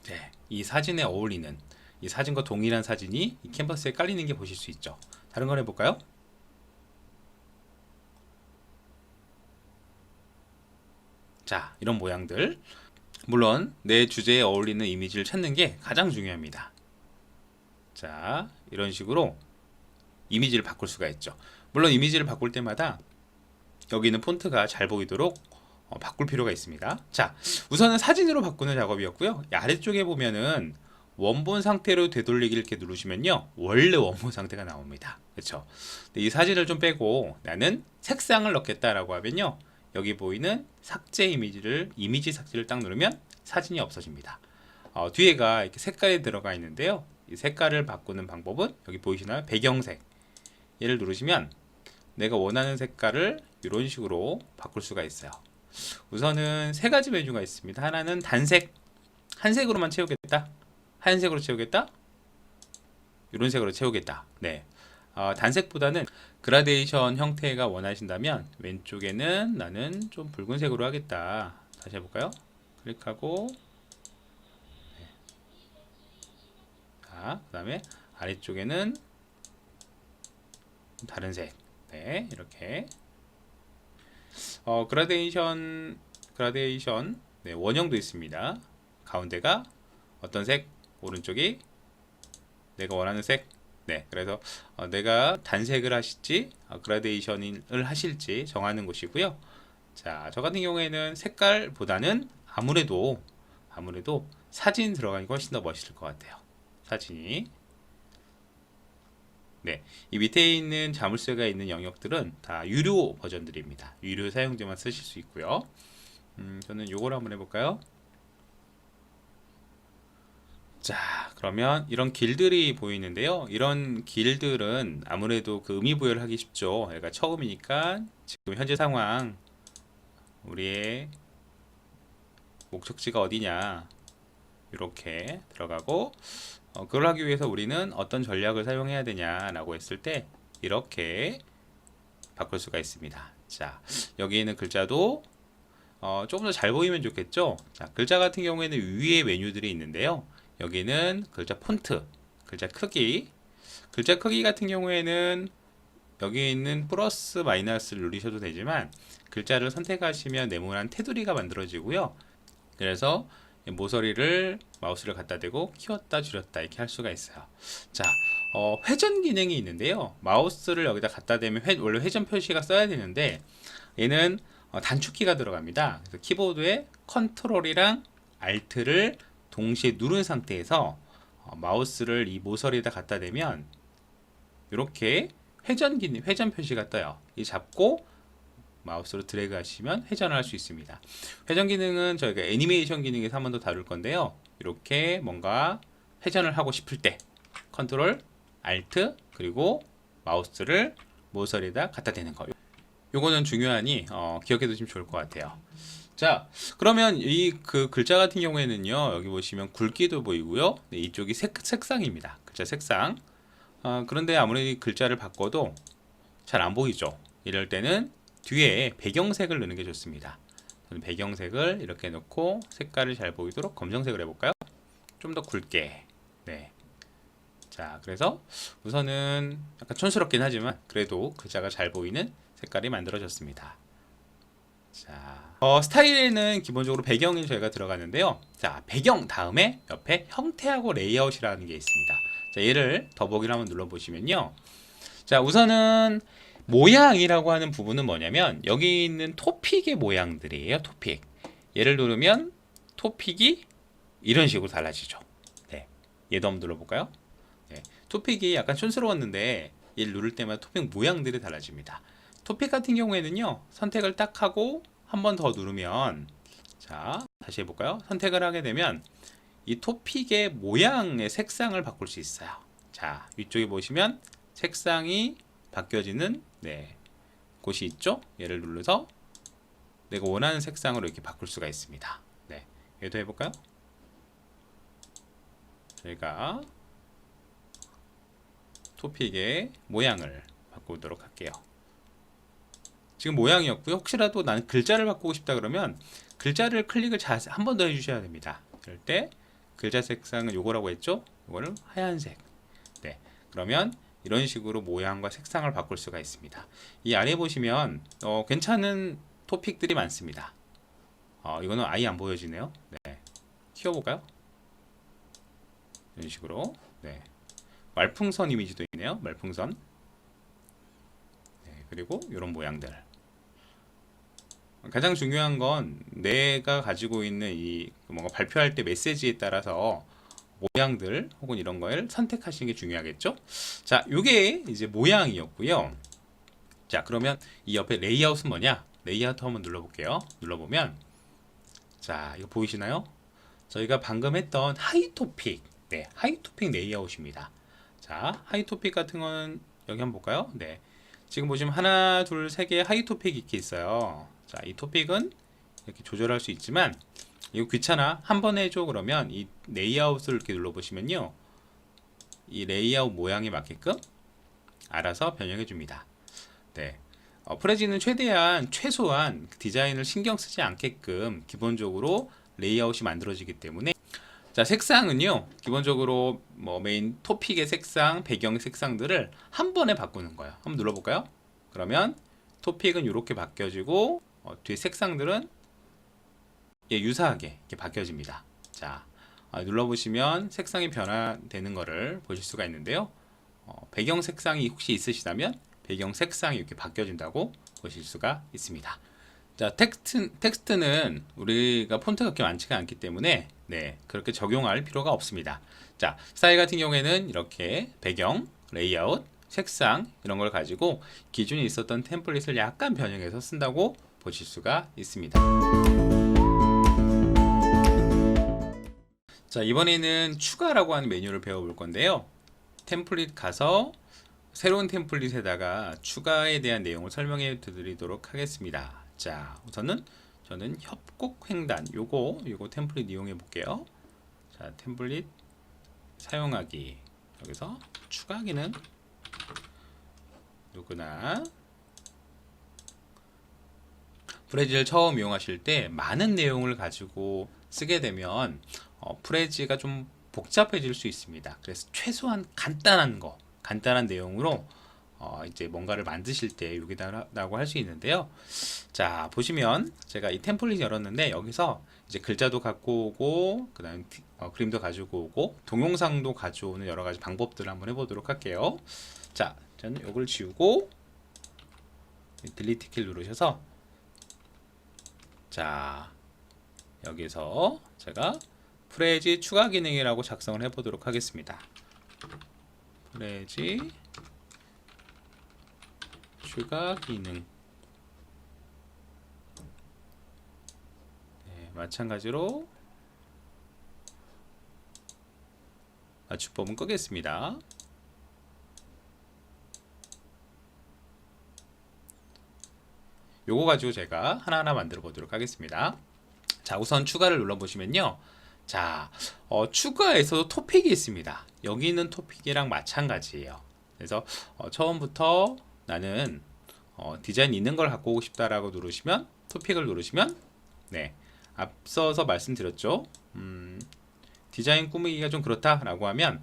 네, 이 사진에 어울리는 이 사진과 동일한 사진이 이 캔버스에 깔리는 게 보실 수 있죠. 다른 걸 해볼까요? 자, 이런 모양들. 물론 내 주제에 어울리는 이미지를 찾는 게 가장 중요합니다. 자, 이런 식으로 이미지를 바꿀 수가 있죠. 물론 이미지를 바꿀 때마다 여기 있는 폰트가 잘 보이도록 바꿀 필요가 있습니다. 자, 우선은 사진으로 바꾸는 작업이었고요. 아래쪽에 보면은 원본 상태로 되돌리기 이렇게 누르시면요, 원래 원본 상태가 나옵니다. 그렇죠? 이 사진을 좀 빼고 나는 색상을 넣겠다라고 하면요, 여기 보이는 삭제 이미지 삭제를 딱 누르면 사진이 없어집니다. 뒤에가 이렇게 색깔이 들어가 있는데요, 이 이 색깔을 바꾸는 방법은 여기 보이시나요? 배경색. 얘를 누르시면 내가 원하는 색깔을 이런 식으로 바꿀 수가 있어요. 우선은 세 가지 메뉴가 있습니다. 하나는 단색, 한 색으로만 채우겠다. 하얀색으로 채우겠다. 이런 색으로 채우겠다. 네. 단색보다는 그라데이션 형태가 원하신다면 왼쪽에는 나는 좀 붉은색으로 하겠다. 다시 해볼까요? 클릭하고 네. 자, 그 다음에 아래쪽에는 다른 색. 네, 이렇게 그라데이션 네, 원형도 있습니다. 가운데가 어떤 색, 오른쪽이 내가 원하는 색. 네, 그래서 내가 단색을 하실지 그라데이션을 하실지 정하는 곳이고요. 자, 저 같은 경우에는 색깔보다는 아무래도 사진 들어가니까 훨씬 더 멋있을 것 같아요. 사진이. 네, 이 밑에 있는 자물쇠가 있는 영역들은 다 유료 버전들입니다. 유료 사용자만 쓰실 수 있고요. 저는 요걸 한번 해볼까요? 자, 그러면 이런 길들이 보이는데요. 이런 길들은 아무래도 그 의미 부여를 하기 쉽죠. 얘가 처음이니까 지금 현재 상황, 우리의 목적지가 어디냐, 이렇게 들어가고, 그걸 하기 위해서 우리는 어떤 전략을 사용해야 되냐라고 했을 때 이렇게 바꿀 수가 있습니다. 자, 여기 있는 글자도 조금 더 잘 보이면 좋겠죠. 자, 글자 같은 경우에는 위에 메뉴들이 있는데요. 여기는 글자 폰트, 글자 크기, 글자 크기 같은 경우에는 여기 있는 플러스 마이너스를 누르셔도 되지만 글자를 선택하시면 네모난 테두리가 만들어지고요. 그래서 모서리를 마우스를 갖다 대고 키웠다 줄였다 이렇게 할 수가 있어요. 자, 회전 기능이 있는데요. 마우스를 여기다 갖다 대면 원래 회전 표시가 써야 되는데 얘는 단축키가 들어갑니다. 그래서 키보드에 컨트롤이랑 알트를 동시에 누른 상태에서 마우스를 이 모서리에다 갖다 대면 이렇게 회전 기능, 회전 표시가 떠요. 이 잡고 마우스로 드래그 하시면 회전을 할 수 있습니다. 회전 기능은 저희가 애니메이션 기능에서 한 번 더 다룰 건데요. 이렇게 뭔가 회전을 하고 싶을 때 컨트롤, 알트, 그리고 마우스를 모서리에다 갖다 대는 거. 요거는 중요하니 기억해 두시면 좋을 것 같아요. 자, 그러면 이 그 글자 같은 경우에는요, 여기 보시면 굵기도 보이고요. 네, 이쪽이 색상입니다. 글자 색상. 그런데 아무리 이 글자를 바꿔도 잘 안 보이죠. 이럴 때는 뒤에 배경색을 넣는 게 좋습니다. 저는 배경색을 이렇게 넣고 색깔을 잘 보이도록 검정색을 해볼까요? 좀 더 굵게. 네. 자, 그래서 우선은 약간 촌스럽긴 하지만 그래도 글자가 잘 보이는 색깔이 만들어졌습니다. 자, 스타일에는 기본적으로 배경이 저희가 들어가는데요. 자, 배경 다음에 옆에 형태하고 레이아웃이라는 게 있습니다. 자, 얘를 더보기를 한번 눌러보시면요. 자, 우선은 모양이라고 하는 부분은 뭐냐면 여기 있는 토픽의 모양들이에요. 토픽. 얘를 누르면 토픽이 이런 식으로 달라지죠. 네, 얘도 한번 눌러볼까요? 네, 토픽이 약간 촌스러웠는데 얘를 누를 때마다 토픽 모양들이 달라집니다. 토픽 같은 경우에는요, 선택을 딱 하고 한 번 더 누르면, 자, 다시 해볼까요? 선택을 하게 되면 이 토픽의 모양의 색상을 바꿀 수 있어요. 자, 위쪽에 보시면 색상이 바뀌어지는 네, 곳이 있죠? 얘를 눌러서 내가 원하는 색상으로 이렇게 바꿀 수가 있습니다. 네, 얘도 해볼까요? 저희가 토픽의 모양을 바꾸도록 할게요. 지금 모양이었고요. 혹시라도 나는 글자를 바꾸고 싶다 그러면 글자를 클릭을 한 번 더 해주셔야 됩니다. 이럴 때 글자 색상은 요거라고 했죠? 이거를 하얀색. 네, 그러면 이런 식으로 모양과 색상을 바꿀 수가 있습니다. 이 아래 보시면 괜찮은 토픽들이 많습니다. 이거는 아예 안 보여지네요. 네, 키워볼까요? 이런 식으로. 네, 말풍선 이미지도 있네요. 말풍선. 네, 그리고 이런 모양들. 가장 중요한 건 내가 가지고 있는 이 뭔가 발표할 때 메시지에 따라서 모양들 혹은 이런 거를 선택하시는 게 중요하겠죠. 자, 요게 이제 모양이었고요. 자, 그러면 이 옆에 레이아웃은 뭐냐? 레이아웃 한번 눌러볼게요. 눌러보면 자, 이거 보이시나요? 저희가 방금 했던 하이 토픽, 네, 하이토픽 레이아웃입니다. 자, 하이토픽 같은 거는 여기 한번 볼까요? 네, 지금 보시면 하나, 둘, 세 개의 하이토픽이 이렇게 있어요. 자, 이 토픽은 이렇게 조절할 수 있지만 이거 귀찮아, 한 번 해줘 그러면 이 레이아웃을 이렇게 눌러보시면요, 이 레이아웃 모양에 맞게끔 알아서 변형해 줍니다. 네, 프레지는 최소한 디자인을 신경 쓰지 않게끔 기본적으로 레이아웃이 만들어지기 때문에, 자, 색상은요 기본적으로 뭐 메인 토픽의 색상, 배경 색상들을 한 번에 바꾸는 거예요. 한번 눌러볼까요? 그러면 토픽은 이렇게 바뀌어지고 뒤에 색상들은 유사하게 이렇게 바뀌어집니다. 자, 눌러보시면 색상이 변화되는 것을 보실 수가 있는데요. 배경 색상이 혹시 있으시다면 배경 색상이 이렇게 바뀌어진다고 보실 수가 있습니다. 자, 텍스트는 우리가 폰트가 그렇게 많지가 않기 때문에 네, 그렇게 적용할 필요가 없습니다. 자, 스타일 같은 경우에는 이렇게 배경, 레이아웃, 색상 이런 걸 가지고 기존에 있었던 템플릿을 약간 변형해서 쓴다고 보실 수가 있습니다. 자, 이번에는 추가라고 하는 메뉴를 배워볼 건데요. 템플릿 가서 새로운 템플릿에다가 추가에 대한 내용을 설명해 드리도록 하겠습니다. 자, 우선은 저는 협곡 횡단 요거 템플릿 이용해 볼게요. 자, 템플릿 사용하기, 여기서 추가 기능, 누구나 프레지를 처음 이용하실 때 많은 내용을 가지고 쓰게 되면 프레지가 좀 복잡해질 수 있습니다. 그래서 최소한 간단한 내용으로 이제 뭔가를 만드실 때 여기다라고 할 수 있는데요. 자, 보시면 제가 이 템플릿 열었는데 여기서 이제 글자도 갖고 오고 그다음 그림도 가지고 오고 동영상도 가져오는 여러 가지 방법들을 한번 해보도록 할게요. 자, 저는 이걸 지우고 딜리트 키를 누르셔서, 자, 여기서 제가 프레지 추가 기능이라고 작성을 해보도록 하겠습니다. 프레지 추가 기능. 네, 마찬가지로 맞춤법은 끄겠습니다. 요거 가지고 제가 하나하나 만들어 보도록 하겠습니다. 자, 우선 추가를 눌러 보시면요, 자, 추가에서도 토픽이 있습니다. 여기 있는 토픽이랑 마찬가지예요. 그래서 처음부터 나는 디자인 있는 걸 갖고 오고 싶다라고 누르시면, 토픽을 누르시면, 네, 앞서서 말씀드렸죠. 디자인 꾸미기가 좀 그렇다라고 하면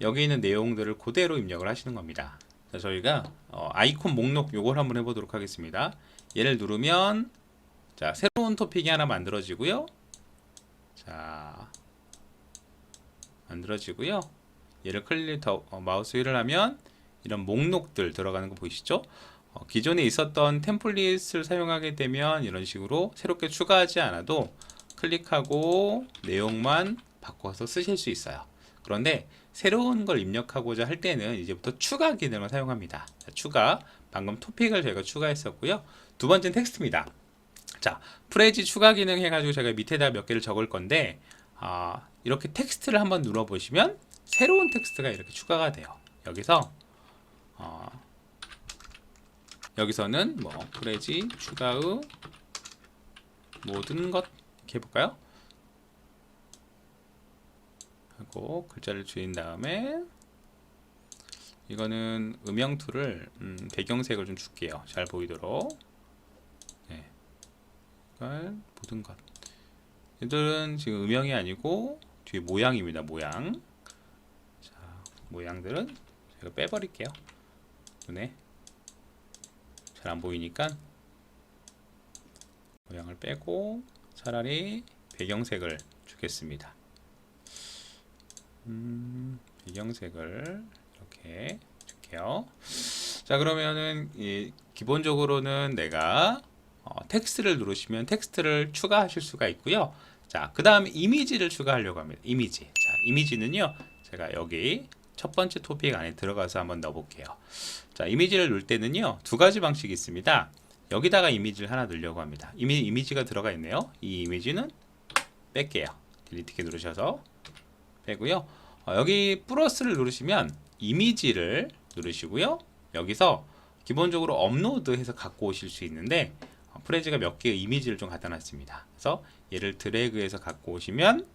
여기 있는 내용들을 그대로 입력을 하시는 겁니다. 자, 저희가 아이콘 목록 요걸 한번 해보도록 하겠습니다. 얘를 누르면, 자, 새로운 토픽이 하나 만들어지고요. 자, 만들어지고요. 얘를 마우스 휠을 하면 이런 목록들 들어가는 거 보이시죠? 기존에 있었던 템플릿을 사용하게 되면 이런 식으로 새롭게 추가하지 않아도 클릭하고 내용만 바꿔서 쓰실 수 있어요. 그런데 새로운 걸 입력하고자 할 때는 이제부터 추가 기능을 사용합니다. 자, 추가, 방금 토픽을 저희가 추가했었고요. 두 번째는 텍스트입니다. 자, 프레지 추가 기능 해가지고 제가 밑에다 몇 개를 적을 건데, 이렇게 텍스트를 한번 눌러보시면 새로운 텍스트가 이렇게 추가가 돼요. 여기서는 뭐 프레지 추가의 모든 것 이렇게 해볼까요? 하고 글자를 줄인 다음에 이거는 음영 툴을 배경색을 좀 줄게요. 잘 보이도록. 네. 모든 것. 얘들은 지금 음영이 아니고 뒤에 모양입니다. 모양. 자, 모양들은 제가 빼버릴게요. 눈에 잘 안 보이니까 모양을 빼고 차라리 배경색을 주겠습니다. 배경색을 이렇게 줄게요. 자, 그러면은 기본적으로는 내가 텍스트를 누르시면 텍스트를 추가하실 수가 있고요. 자, 그 다음에 이미지를 추가하려고 합니다. 이미지. 자, 이미지는요, 제가 여기 첫 번째 토픽 안에 들어가서 한번 넣어볼게요. 자, 이미지를 넣을 때는요, 두 가지 방식이 있습니다. 여기다가 이미지를 하나 넣으려고 합니다. 이미 이미지가 들어가 있네요. 이 이미지는 뺄게요. 딜리트 키 누르셔서 빼고요. 여기 플러스를 누르시면 이미지를 누르시고요. 여기서 기본적으로 업로드해서 갖고 오실 수 있는데 프레즈가 몇 개의 이미지를 좀 갖다 놨습니다. 그래서 얘를 드래그해서 갖고 오시면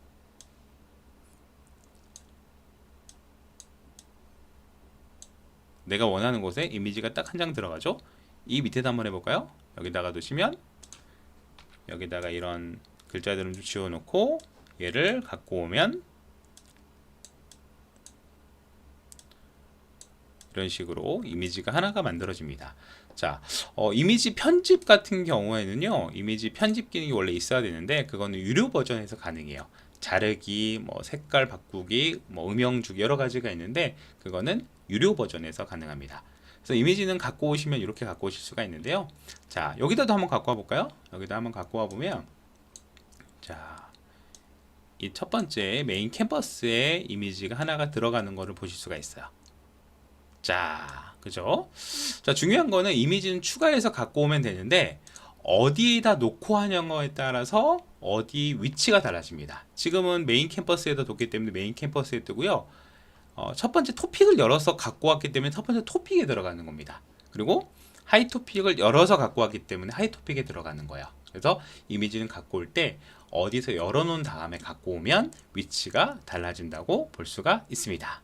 내가 원하는 곳에 이미지가 딱 한 장 들어가죠. 이 밑에도 한번 해볼까요? 여기다가 두시면 여기다가 이런 글자들을 좀 지워놓고 얘를 갖고 오면 이런 식으로 이미지가 하나가 만들어집니다. 자, 이미지 편집 같은 경우에는요, 이미지 편집 기능이 원래 있어야 되는데 그거는 유료 버전에서 가능해요. 자르기, 뭐 색깔 바꾸기, 뭐 음영 주기 여러 가지가 있는데 그거는 유료 버전에서 가능합니다. 그래서 이미지는 갖고 오시면 이렇게 갖고 오실 수가 있는데요. 자, 여기다도 한번 갖고 와 볼까요? 여기다 한번 갖고 와 보면, 자, 이 첫 번째 메인 캔버스에 이미지가 하나가 들어가는 것을 보실 수가 있어요. 자, 그죠? 자, 중요한 거는 이미지는 추가해서 갖고 오면 되는데 어디에다 놓고 하냐에 따라서 어디 위치가 달라집니다. 지금은 메인 캠퍼스에다 뒀기 때문에 메인 캠퍼스에 뜨고요. 첫 번째 토픽을 열어서 갖고 왔기 때문에 첫 번째 토픽에 들어가는 겁니다. 그리고 하이 토픽을 열어서 갖고 왔기 때문에 하이 토픽에 들어가는 거예요. 그래서 이미지는 갖고 올 때 어디서 열어놓은 다음에 갖고 오면 위치가 달라진다고 볼 수가 있습니다.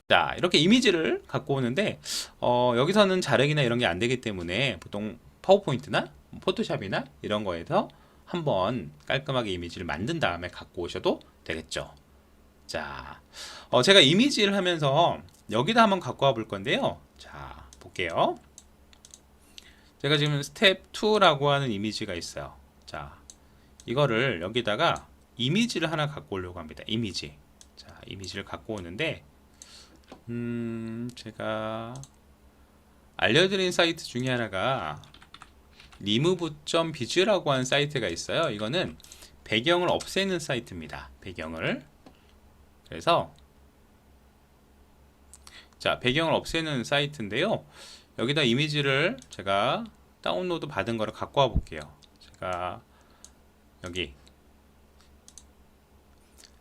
자, 이렇게 이미지를 갖고 오는데 여기서는 자르기나 이런 게 안 되기 때문에 보통 파워포인트나 포토샵이나 이런 거에서 한번 깔끔하게 이미지를 만든 다음에 갖고 오셔도 되겠죠. 자, 제가 이미지를 하면서 여기다 한번 갖고 와 볼 건데요. 자, 볼게요. 제가 지금 스텝 2라고 하는 이미지가 있어요. 자, 이거를 여기다가 이미지를 하나 갖고 오려고 합니다. 이미지. 자, 이미지를 갖고 오는데 제가 알려드린 사이트 중에 하나가 remove.biz라고 하는 사이트가 있어요. 이거는 배경을 없애는 사이트입니다. 배경을. 그래서 자, 배경을 없애는 사이트인데요. 여기다 이미지를 제가 다운로드 받은 거를 갖고 와 볼게요. 제가 여기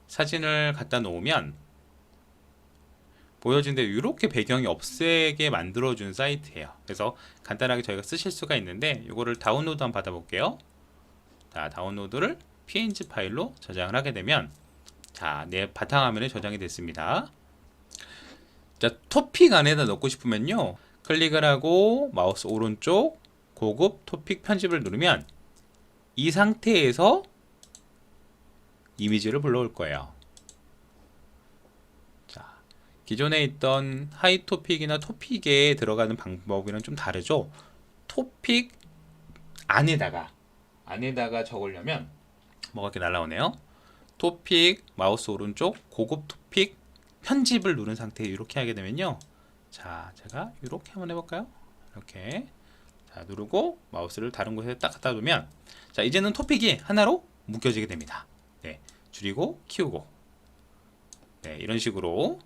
사진을 갖다 놓으면 보여진데 이렇게 배경이 없애게 만들어준 사이트예요. 그래서 간단하게 저희가 쓰실 수가 있는데 이거를 다운로드 한번 받아볼게요. 자, 다운로드를 png 파일로 저장을 하게 되면 자, 내 바탕화면에 저장이 됐습니다. 자, 토픽 안에다 넣고 싶으면요, 클릭을 하고 마우스 오른쪽 고급 토픽 편집을 누르면 이 상태에서 이미지를 불러올 거예요. 자, 기존에 있던 하이 토픽이나 토픽에 들어가는 방법이랑 좀 다르죠. 토픽 안에다가 적으려면 뭐가 이렇게 날라오네요. 토픽 마우스 오른쪽 고급 토픽 편집을 누른 상태에 이렇게 하게 되면요, 자, 제가 이렇게 한번 해볼까요? 이렇게 자, 누르고 마우스를 다른 곳에 딱 갖다 두면 자, 이제는 토픽이 하나로 묶여지게 됩니다. 네, 줄이고 키우고 네, 이런 식으로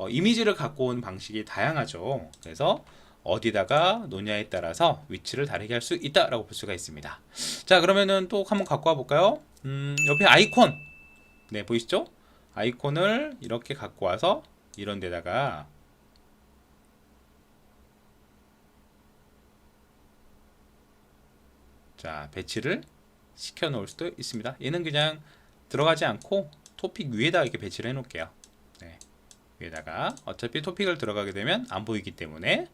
이미지를 갖고 온 방식이 다양하죠. 그래서 어디다가 놓냐에 따라서 위치를 다르게 할 수 있다라고 볼 수가 있습니다. 자, 그러면은 또 한번 갖고 와 볼까요? 옆에 아이콘, 네, 보이시죠? 아이콘을 이렇게 갖고 와서 이런 데다가 자, 배치를 시켜 놓을 수도 있습니다. 얘는 그냥 들어가지 않고 토픽 위에다가 이렇게 배치를 해 놓을게요. 네, 위에다가 어차피 토픽을 들어가게 되면 안 보이기 때문에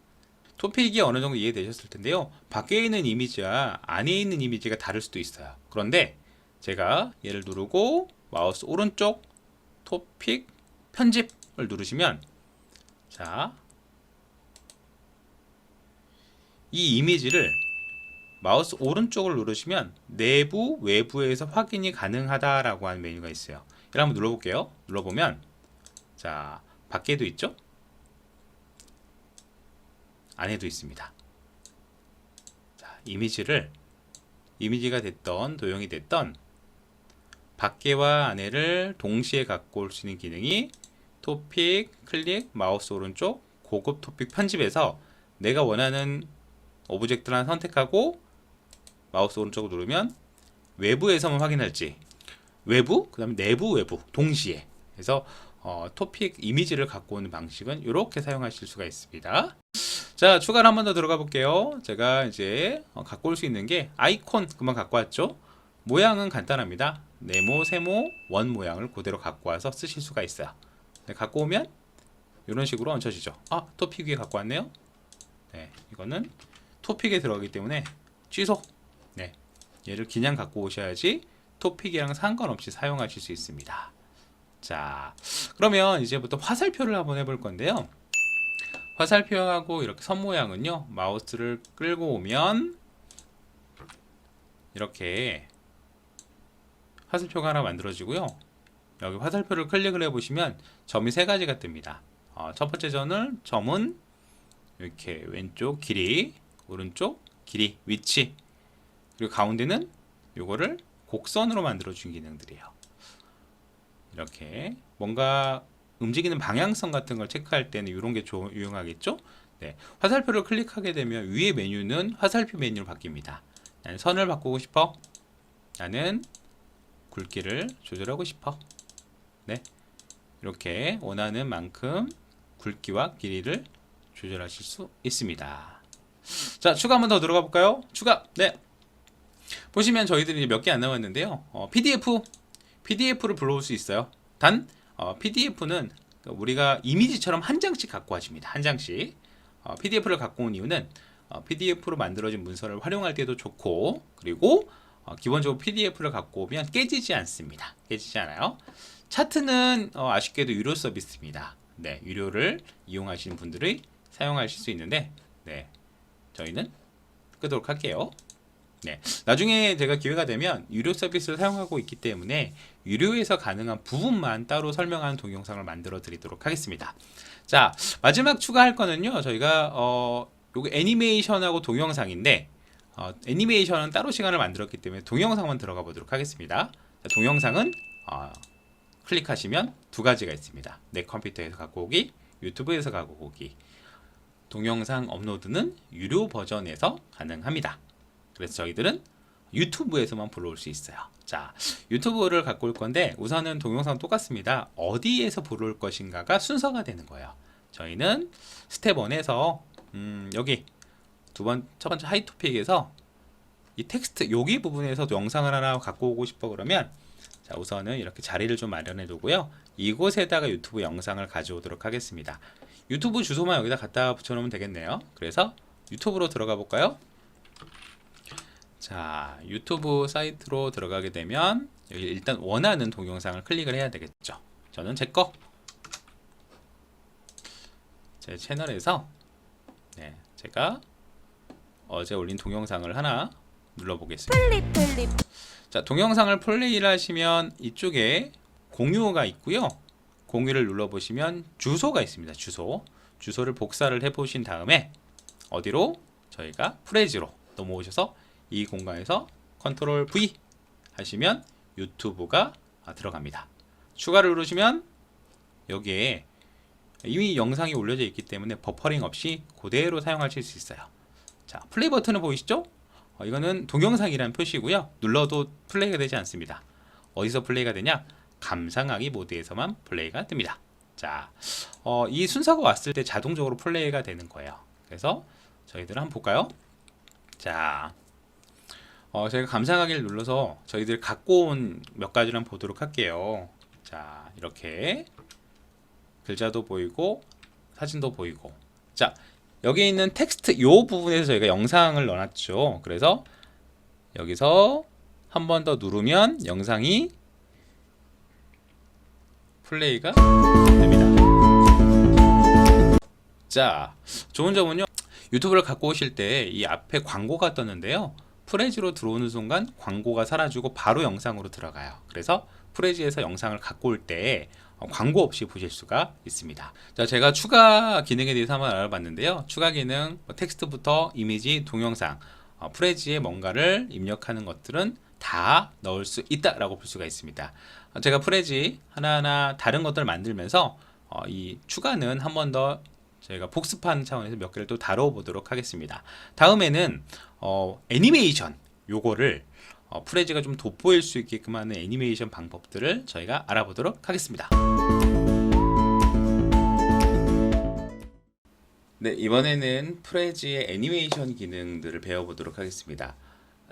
토픽이 어느 정도 이해되셨을 텐데요. 밖에 있는 이미지와 안에 있는 이미지가 다를 수도 있어요. 그런데 제가 얘를 누르고 마우스 오른쪽 토픽 편집을 누르시면 자, 이 이미지를 마우스 오른쪽을 누르시면 내부, 외부에서 확인이 가능하다라고 하는 메뉴가 있어요. 이걸 한번 눌러볼게요. 눌러보면 자, 밖에도 있죠? 안에도 있습니다. 자, 이미지가 됐던 도형이 됐던 밖에와 안에를 동시에 갖고 올 수 있는 기능이 토픽, 클릭, 마우스 오른쪽, 고급 토픽 편집에서 내가 원하는 오브젝트를 하나 선택하고 마우스 오른쪽을 누르면 외부에서만 확인할지 외부, 그 다음에 내부, 외부 동시에. 그래서 토픽 이미지를 갖고 오는 방식은 이렇게 사용하실 수가 있습니다. 자, 추가로 한 번 더 들어가 볼게요. 제가 이제 갖고 올 수 있는 게 아이콘 그만 갖고 왔죠. 모양은 간단합니다. 네모, 세모, 원 모양을 그대로 갖고 와서 쓰실 수가 있어요. 네, 갖고 오면 이런 식으로 얹혀지죠. 아, 토픽 위에 갖고 왔네요. 네, 이거는 토픽에 들어가기 때문에 취소. 네, 얘를 그냥 갖고 오셔야지 토픽이랑 상관없이 사용하실 수 있습니다. 자, 그러면 이제부터 화살표를 한번 해볼 건데요. 화살표하고 이렇게 선 모양은요, 마우스를 끌고 오면 이렇게 화살표가 하나 만들어지고요. 여기 화살표를 클릭을 해보시면 점이 세 가지가 뜹니다. 첫 번째 점은 이렇게 왼쪽 길이, 오른쪽 길이, 위치, 그리고 가운데는 이거를 곡선으로 만들어준 기능들이에요. 이렇게 뭔가 움직이는 방향성 같은 걸 체크할 때는 이런 게 유용하겠죠? 네, 화살표를 클릭하게 되면 위의 메뉴는 화살표 메뉴로 바뀝니다. 나는 선을 바꾸고 싶어. 나는 굵기를 조절하고 싶어. 네, 이렇게 원하는 만큼 굵기와 길이를 조절하실 수 있습니다. 자, 추가 한번 더 들어가 볼까요? 추가. 네, 보시면 저희들이 몇 개 안 남았는데요. PDF를 불러올 수 있어요. 단 PDF는 우리가 이미지처럼 한 장씩 갖고 와집니다. 한 장씩. PDF를 갖고 온 이유는 PDF로 만들어진 문서를 활용할 때도 좋고, 그리고 기본적으로 PDF를 갖고 오면 깨지지 않습니다. 깨지지 않아요. 차트는 아쉽게도 유료 서비스입니다. 네, 유료를 이용하시는 분들이 사용하실 수 있는데, 네, 저희는 끄도록 할게요. 네, 나중에 제가 기회가 되면 유료 서비스를 사용하고 있기 때문에 유료에서 가능한 부분만 따로 설명하는 동영상을 만들어 드리도록 하겠습니다. 자, 마지막 추가할 거는요, 저희가 요거 애니메이션하고 동영상인데, 애니메이션은 따로 시간을 만들었기 때문에 동영상만 들어가 보도록 하겠습니다. 자, 동영상은 클릭하시면 두 가지가 있습니다. 내 컴퓨터에서 갖고 오기, 유튜브에서 갖고 오기. 동영상 업로드는 유료 버전에서 가능합니다. 그래서 저희들은 유튜브에서만 불러올 수 있어요. 자, 유튜브를 갖고 올 건데 우선은 동영상 똑같습니다. 어디에서 불러올 것인가가 순서가 되는 거예요. 저희는 스텝 1에서 여기 첫 번째 하이 토픽에서 이 텍스트 여기 부분에서 영상을 하나 갖고 오고 싶어 그러면, 자, 우선은 이렇게 자리를 좀 마련해 두고요. 이곳에다가 유튜브 영상을 가져오도록 하겠습니다. 유튜브 주소만 여기다 갖다 붙여놓으면 되겠네요. 그래서 유튜브로 들어가 볼까요? 자, 유튜브 사이트로 들어가게 되면 여기 일단 원하는 동영상을 클릭을 해야 되겠죠. 저는 제 채널에서 제가 어제 올린 동영상을 하나 눌러보겠습니다. 자, 동영상을 플레이를 하시면 이쪽에 공유가 있고요. 공유를 눌러보시면 주소가 있습니다. 주소를 복사를 해보신 다음에 어디로? 저희가 프레지로 넘어오셔서 이 공간에서 컨트롤 V 하시면 유튜브가 들어갑니다. 추가를 누르시면 여기에 이미 영상이 올려져 있기 때문에 버퍼링 없이 그대로 사용하실 수 있어요. 자, 플레이 버튼을 보이시죠? 이거는 동영상이라는 표시고요. 눌러도 플레이가 되지 않습니다. 어디서 플레이가 되냐? 감상하기 모드에서만 플레이가 됩니다. 자, 이 순서가 왔을 때 자동적으로 플레이가 되는 거예요. 그래서 저희들 한번 볼까요? 자, 저희가 감상하기를 눌러서 저희들 갖고 온 몇 가지를 한번 보도록 할게요. 자, 이렇게 글자도 보이고 사진도 보이고. 자, 여기 있는 텍스트 요 부분에서 저희가 영상을 넣어놨죠. 그래서 여기서 한 번 더 누르면 영상이 플레이가 됩니다. 자, 좋은 점은요, 유튜브를 갖고 오실 때 이 앞에 광고가 떴는데요, 프레지로 들어오는 순간 광고가 사라지고 바로 영상으로 들어가요. 그래서 프레지에서 영상을 갖고 올 때 광고 없이 보실 수가 있습니다. 자, 제가 추가 기능에 대해서 한번 알아봤는데요. 추가 기능, 텍스트부터 이미지, 동영상, 프레지에 뭔가를 입력하는 것들은 다 넣을 수 있다라고 볼 수가 있습니다. 제가 프레지 하나하나 다른 것들을 만들면서 이 추가는 한 번 더 저희가 복습하는 차원에서 몇 개를 또 다뤄보도록 하겠습니다. 다음에는 애니메이션 요거를 프레지가 좀 돋보일 수 있게끔 하는 애니메이션 방법들을 저희가 알아보도록 하겠습니다. 네, 이번에는 프레지의 애니메이션 기능들을 배워보도록 하겠습니다.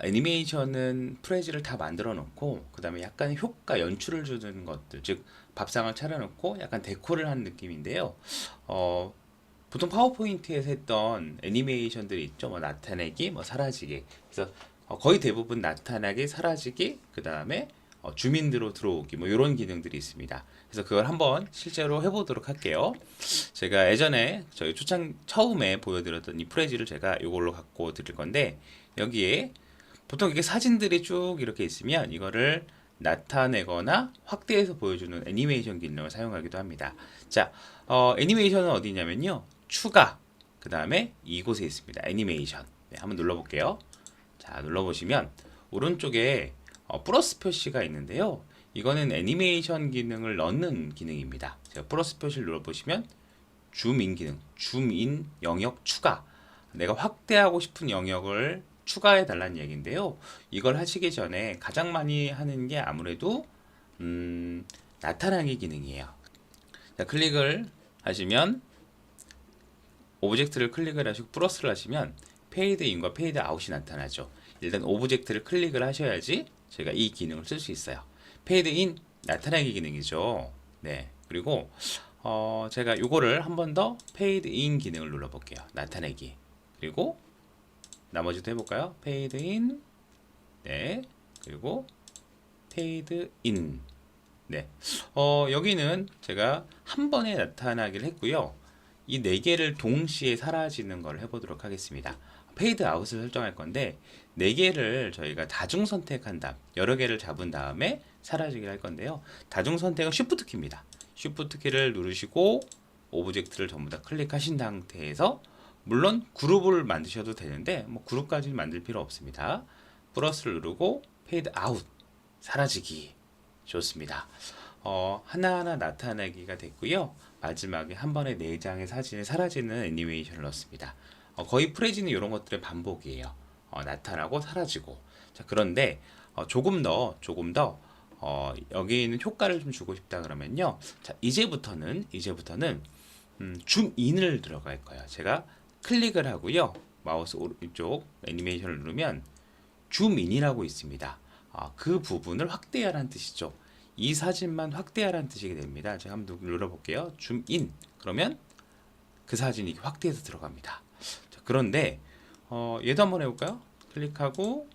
애니메이션은 프레지를 다 만들어 놓고 그 다음에 약간 효과 연출을 주는 것들, 즉 밥상을 차려놓고 약간 데코를 하는 느낌인데요. 어, 보통 파워포인트에서 했던 애니메이션들이 있죠. 뭐 나타내기, 뭐 사라지기. 그래서 거의 대부분 나타나기, 사라지기, 그 다음에 주민으로 들어오기, 뭐 이런 기능들이 있습니다. 그래서 그걸 한번 실제로 해보도록 할게요. 제가 예전에 저희 초창 처음에 보여드렸던 이 프레지를 제가 이걸로 갖고 드릴 건데, 여기에 보통 이게 사진들이 쭉 이렇게 있으면 이거를 나타내거나 확대해서 보여주는 애니메이션 기능을 사용하기도 합니다. 자, 애니메이션은 어디냐면요. 추가, 그 다음에 이곳에 있습니다. 애니메이션. 네, 한번 눌러볼게요. 자, 눌러보시면 오른쪽에 플러스 표시가 있는데요. 이거는 애니메이션 기능을 넣는 기능입니다. 제가 플러스 표시를 눌러보시면 줌인 기능, 줌인 영역 추가. 내가 확대하고 싶은 영역을 추가해 달라는 얘기인데요. 이걸 하시기 전에 가장 많이 하는 게 아무래도 나타나기 기능이에요. 자, 클릭을 하시면 오브젝트를 클릭을 하시고 플러스를 하시면 페이드 인과 페이드 아웃이 나타나죠. 일단 오브젝트를 클릭을 하셔야지 저희가 이 기능을 쓸 수 있어요. 페이드 인 나타나기 기능이죠. 네. 그리고 제가 요거를 한 번 더 페이드 인 기능을 눌러 볼게요. 나타내기. 그리고 나머지도 해볼까요? 페이드 인. 네. 그리고 페이드 인. 네. 여기는 제가 한 번에 나타나기를 했고요. 이 네 개를 동시에 사라지는 걸 해보도록 하겠습니다. 페이드 아웃을 설정할 건데 네 개를 저희가 다중 선택한 다음 여러 개를 잡은 다음에 사라지기를 할 건데요. 다중 선택은 쉬프트 키입니다. 쉬프트 키를 누르시고 오브젝트를 전부 다 클릭하신 상태에서 물론 그룹을 만드셔도 되는데 뭐 그룹까지는 만들 필요 없습니다. 플러스를 누르고 페이드 아웃 사라지기 좋습니다. 하나하나 나타내기가 됐고요. 마지막에 한 번에 4장의 사진이 사라지는 애니메이션을 넣습니다. 거의 프레지는 이런 것들의 반복이에요. 나타나고 사라지고. 자, 그런데 조금 더 여기 있는 효과를 좀 주고 싶다 그러면요. 자, 이제부터는 줌인을 들어갈 거예요. 제가 클릭을 하고요. 마우스 오른쪽 애니메이션을 누르면 줌인이라고 있습니다. 그 부분을 확대하라는 뜻이죠. 이 사진만 확대하라는 뜻이 됩니다. 제가 한번 눌러볼게요. 줌인. 그러면 그 사진이 확대해서 들어갑니다. 자, 그런데 얘도 한번 해볼까요? 클릭하고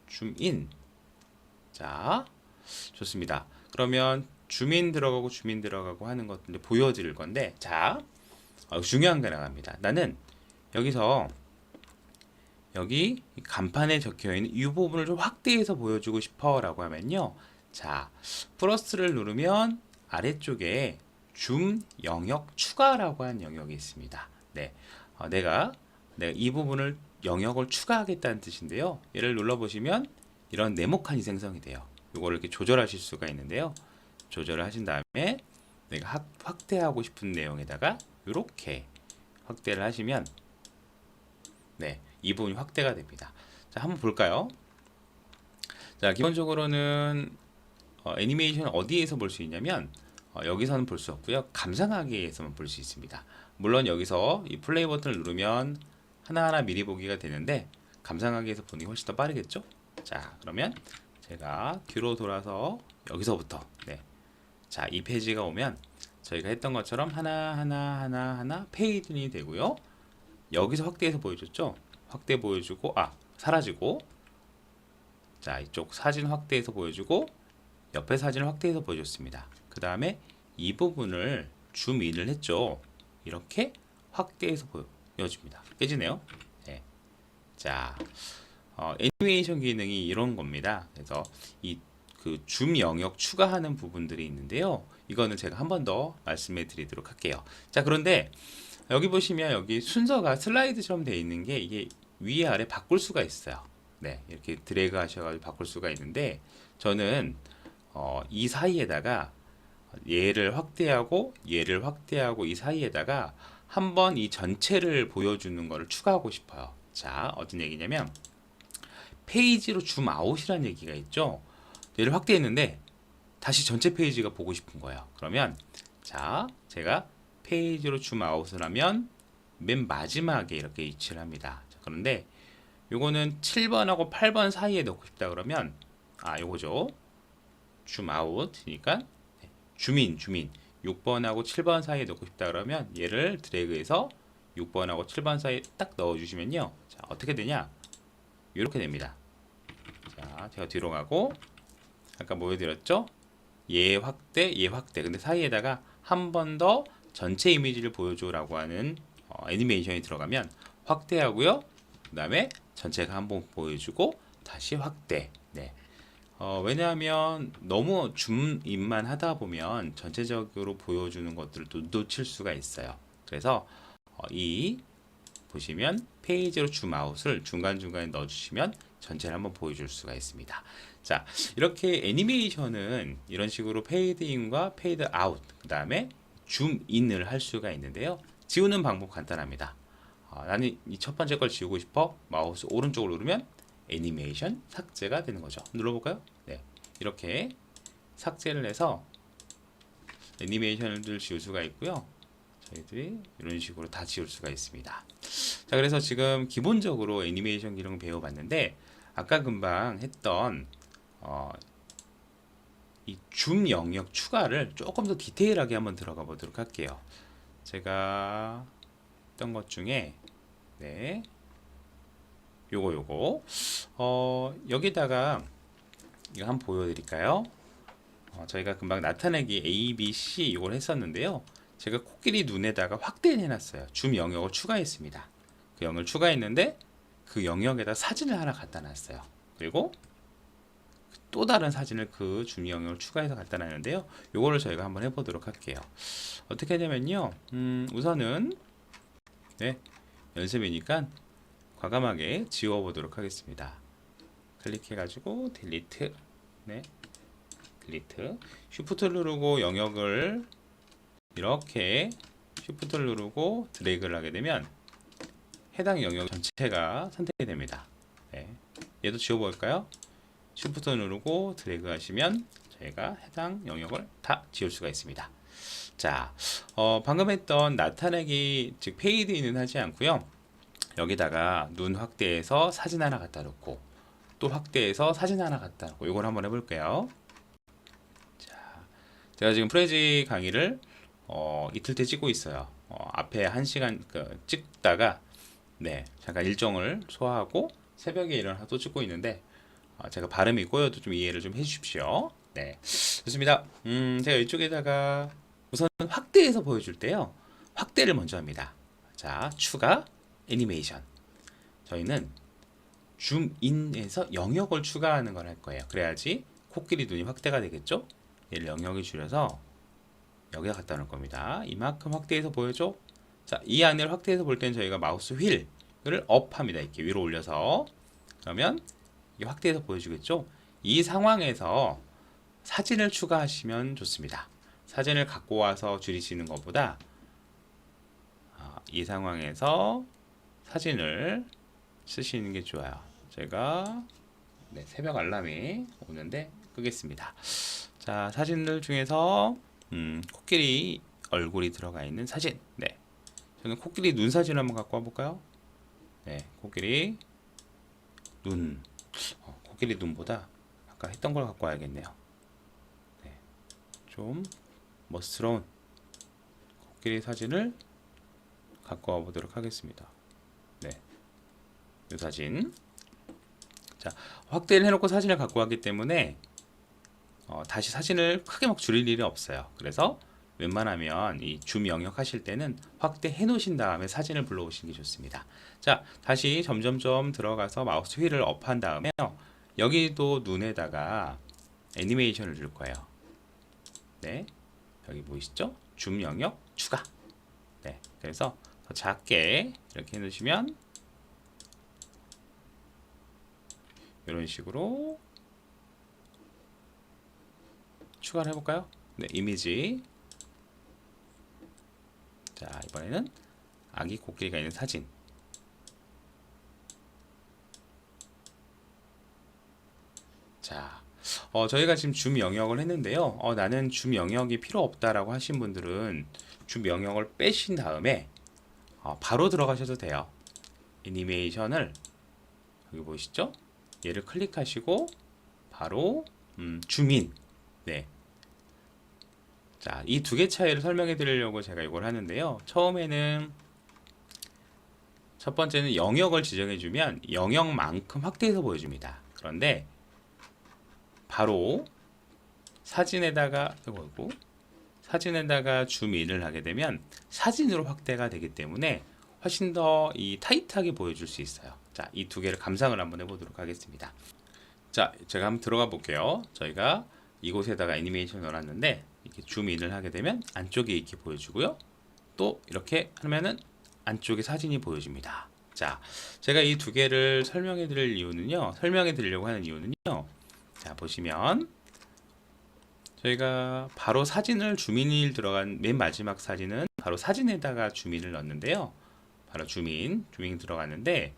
줌인. 자, 좋습니다. 그러면 줌인 들어가고 하는 것들 보여드릴 건데, 자, 중요한 게 나갑니다. 나는 여기서 여기 간판에 적혀 있는 이 부분을 좀 확대해서 보여주고 싶어라고 하면요. 자, 플러스를 누르면 아래쪽에 줌 영역 추가라고 하는 영역이 있습니다. 네, 내가 이 부분을 영역을 추가하겠다는 뜻인데요. 얘를 눌러보시면 이런 네모칸이 생성이 돼요. 이거를 이렇게 조절하실 수가 있는데요. 조절을 하신 다음에 내가 확대하고 싶은 내용에다가 이렇게 확대를 하시면 네, 이 부분이 확대가 됩니다. 자, 한번 볼까요? 자, 기본적으로는 애니메이션 어디에서 볼 수 있냐면 여기서는 볼 수 없고요. 감상하기에서만 볼 수 있습니다. 물론 여기서 이 플레이 버튼을 누르면 하나하나 미리 보기가 되는데 감상하기에서 보는 게 훨씬 더 빠르겠죠? 자, 그러면 제가 뒤로 돌아서 여기서부터 네. 자, 이 페이지가 오면 저희가 했던 것처럼 하나 페이드이 되고요. 여기서 확대해서 보여줬죠? 확대 보여주고 사라지고 자, 이쪽 사진 확대해서 보여주고 옆에 사진을 확대해서 보여줬습니다. 그 다음에 이 부분을 줌인을 했죠. 이렇게 확대해서 보여줍니다. 깨지네요. 네. 자, 애니메이션 기능이 이런 겁니다. 그래서 이 그 줌 영역 추가하는 부분들이 있는데요. 이거는 제가 한 번 더 말씀해 드리도록 할게요. 자, 그런데 여기 보시면 여기 순서가 슬라이드처럼 되어 있는 게 이게 위에 아래 바꿀 수가 있어요. 네, 이렇게 드래그 하셔가지고 바꿀 수가 있는데 저는 이 사이에다가 얘를 확대하고 이 사이에다가 한번 이 전체를 보여주는 거를 추가하고 싶어요. 자, 어떤 얘기냐면 페이지로 줌 아웃이라는 얘기가 있죠. 얘를 확대했는데 다시 전체 페이지가 보고 싶은 거예요. 그러면 자, 제가 페이지로 줌 아웃을 하면 맨 마지막에 이렇게 위치를 합니다. 자, 그런데 요거는 7번하고 8번 사이에 넣고 싶다 그러면 요거죠. 줌 아웃이니까 주민 6번하고 7번 사이에 넣고 싶다 그러면 얘를 드래그해서 6번하고 7번 사이에 딱 넣어 주시면요. 자, 어떻게 되냐? 이렇게 됩니다. 자, 제가 뒤로 가고 아까 보여드렸죠? 얘 확대, 얘 확대. 근데 사이에다가 한 번 더 전체 이미지를 보여줘라고 하는 애니메이션이 들어가면 확대하고요. 그 다음에 전체가 한번 보여주고 다시 확대. 네. 왜냐하면 너무 줌인만 하다 보면 전체적으로 보여주는 것들도 놓칠 수가 있어요. 그래서 이 보시면 페이지로 줌아웃을 중간중간에 넣어주시면 전체를 한번 보여줄 수가 있습니다. 자, 이렇게 애니메이션은 이런 식으로 페이드 인과 페이드 아웃, 그 다음에 줌인을 할 수가 있는데요. 지우는 방법 간단합니다. 나는 이 첫 번째 걸 지우고 싶어. 마우스 오른쪽을 누르면 애니메이션 삭제가 되는 거죠. 눌러볼까요? 네, 이렇게 삭제를 해서 애니메이션을 지울 수가 있고요. 저희들이 이런 식으로 다 지울 수가 있습니다. 자, 그래서 지금 기본적으로 애니메이션 기능을 배워봤는데 아까 금방 했던 이 줌 영역 추가를 조금 더 디테일하게 한번 들어가 보도록 할게요. 제가 했던 것 중에 네, 요거 여기다가 이거 한번 보여드릴까요? 저희가 금방 나타내기 A, B, C 이걸 했었는데요. 제가 코끼리 눈에다가 확대를 해놨어요. 줌 영역을 추가했습니다. 그 영역을 추가했는데 그 영역에다 사진을 하나 갖다 놨어요. 그리고 또 다른 사진을 그 줌 영역을 추가해서 갖다 놨는데요. 요거를 저희가 한번 해보도록 할게요. 어떻게 하냐면요. 우선은 네, 연습이니까 과감하게 지워보도록 하겠습니다. 클릭해가지고 딜리트, 네, 딜리트, 쉬프트를 누르고 영역을 이렇게 쉬프트를 누르고 드래그를 하게 되면 해당 영역 전체가 선택이 됩니다. 네. 얘도 지워볼까요? 쉬프트 누르고 드래그 하시면 저희가 해당 영역을 다 지울 수가 있습니다. 자, 방금 했던 나타내기, 즉 페이드인은 하지 않고요. 여기다가 눈 확대해서 사진 하나 갖다 놓고 또 확대해서 사진 하나 갖다 놓고 이걸 한번 해볼게요. 자, 제가 지금 프레지 강의를 이틀째 찍고 있어요. 앞에 1시간 찍다가 네, 잠깐 일정을 소화하고 새벽에 일어나서 또 찍고 있는데 제가 발음이 꼬여도 좀 이해를 좀 해주십시오. 네, 좋습니다. 제가 이쪽에다가 우선 확대해서 보여줄 때요. 확대를 먼저 합니다. 자, 추가 애니메이션. 저희는 줌인에서 영역을 추가하는 걸 할 거예요. 그래야지 코끼리 눈이 확대가 되겠죠? 얘를 영역을 줄여서 여기다 갖다 놓을 겁니다. 이만큼 확대해서 보여줘. 자, 이 안을 확대해서 볼 때는 저희가 마우스 휠을 업 합니다. 이렇게 위로 올려서. 그러면 이게 확대해서 보여주겠죠? 이 상황에서 사진을 추가하시면 좋습니다. 사진을 갖고 와서 줄이시는 것보다 이 상황에서 사진을 쓰시는 게 좋아요. 제가 네, 새벽 알람이 오는데 끄겠습니다. 자, 사진들 중에서 코끼리 얼굴이 들어가 있는 사진. 네, 저는 코끼리 눈 사진 한번 갖고 와볼까요? 네, 코끼리 눈. 코끼리 눈보다 아까 했던 걸 갖고 와야겠네요. 네, 좀 멋스러운 코끼리 사진을 갖고 와보도록 하겠습니다. 네, 이 사진. 자, 확대를 해놓고 사진을 갖고 왔기 때문에 다시 사진을 크게 막 줄일 일이 없어요. 그래서 웬만하면 이 줌 영역 하실 때는 확대해 놓으신 다음에 사진을 불러오시는 게 좋습니다. 자, 다시 점점점 들어가서 마우스 휠을 업한 다음에요. 여기도 눈에다가 애니메이션을 줄 거예요. 네, 여기 보이시죠? 줌 영역 추가. 네, 그래서 더 작게 이렇게 해놓으시면 이런 식으로 추가를 해볼까요? 네, 이미지. 자, 이번에는 아기 코끼리가 있는 사진. 자, 저희가 지금 줌 영역을 했는데요. 나는 줌 영역이 필요 없다라고 하신 분들은 줌 영역을 빼신 다음에 바로 들어가셔도 돼요. 애니메이션을 여기 보이시죠? 얘를 클릭하시고 바로 줌인. 네. 자, 이 두 개 차이를 설명해 드리려고 제가 이걸 하는데요. 처음에는 첫 번째는 영역을 지정해 주면 영역만큼 확대해서 보여줍니다. 그런데 바로 사진에다가 이거고 사진에다가 줌인을 하게 되면 사진으로 확대가 되기 때문에 훨씬 더 이 타이트하게 보여줄 수 있어요. 자, 이 두 개를 감상을 한번 해보도록 하겠습니다. 자, 제가 한번 들어가 볼게요. 저희가 이곳에다가 애니메이션을 넣어놨는데 이렇게 줌인을 하게 되면 안쪽에 이렇게 보여주고요. 또 이렇게 하면은 안쪽에 사진이 보여집니다. 자, 제가 이 두 개를 설명해 드리려고 하는 이유는요. 자, 보시면 저희가 바로 사진을 줌인이 들어간 맨 마지막 사진은 바로 사진에다가 줌인을 넣었는데요. 바로 줌인 들어갔는데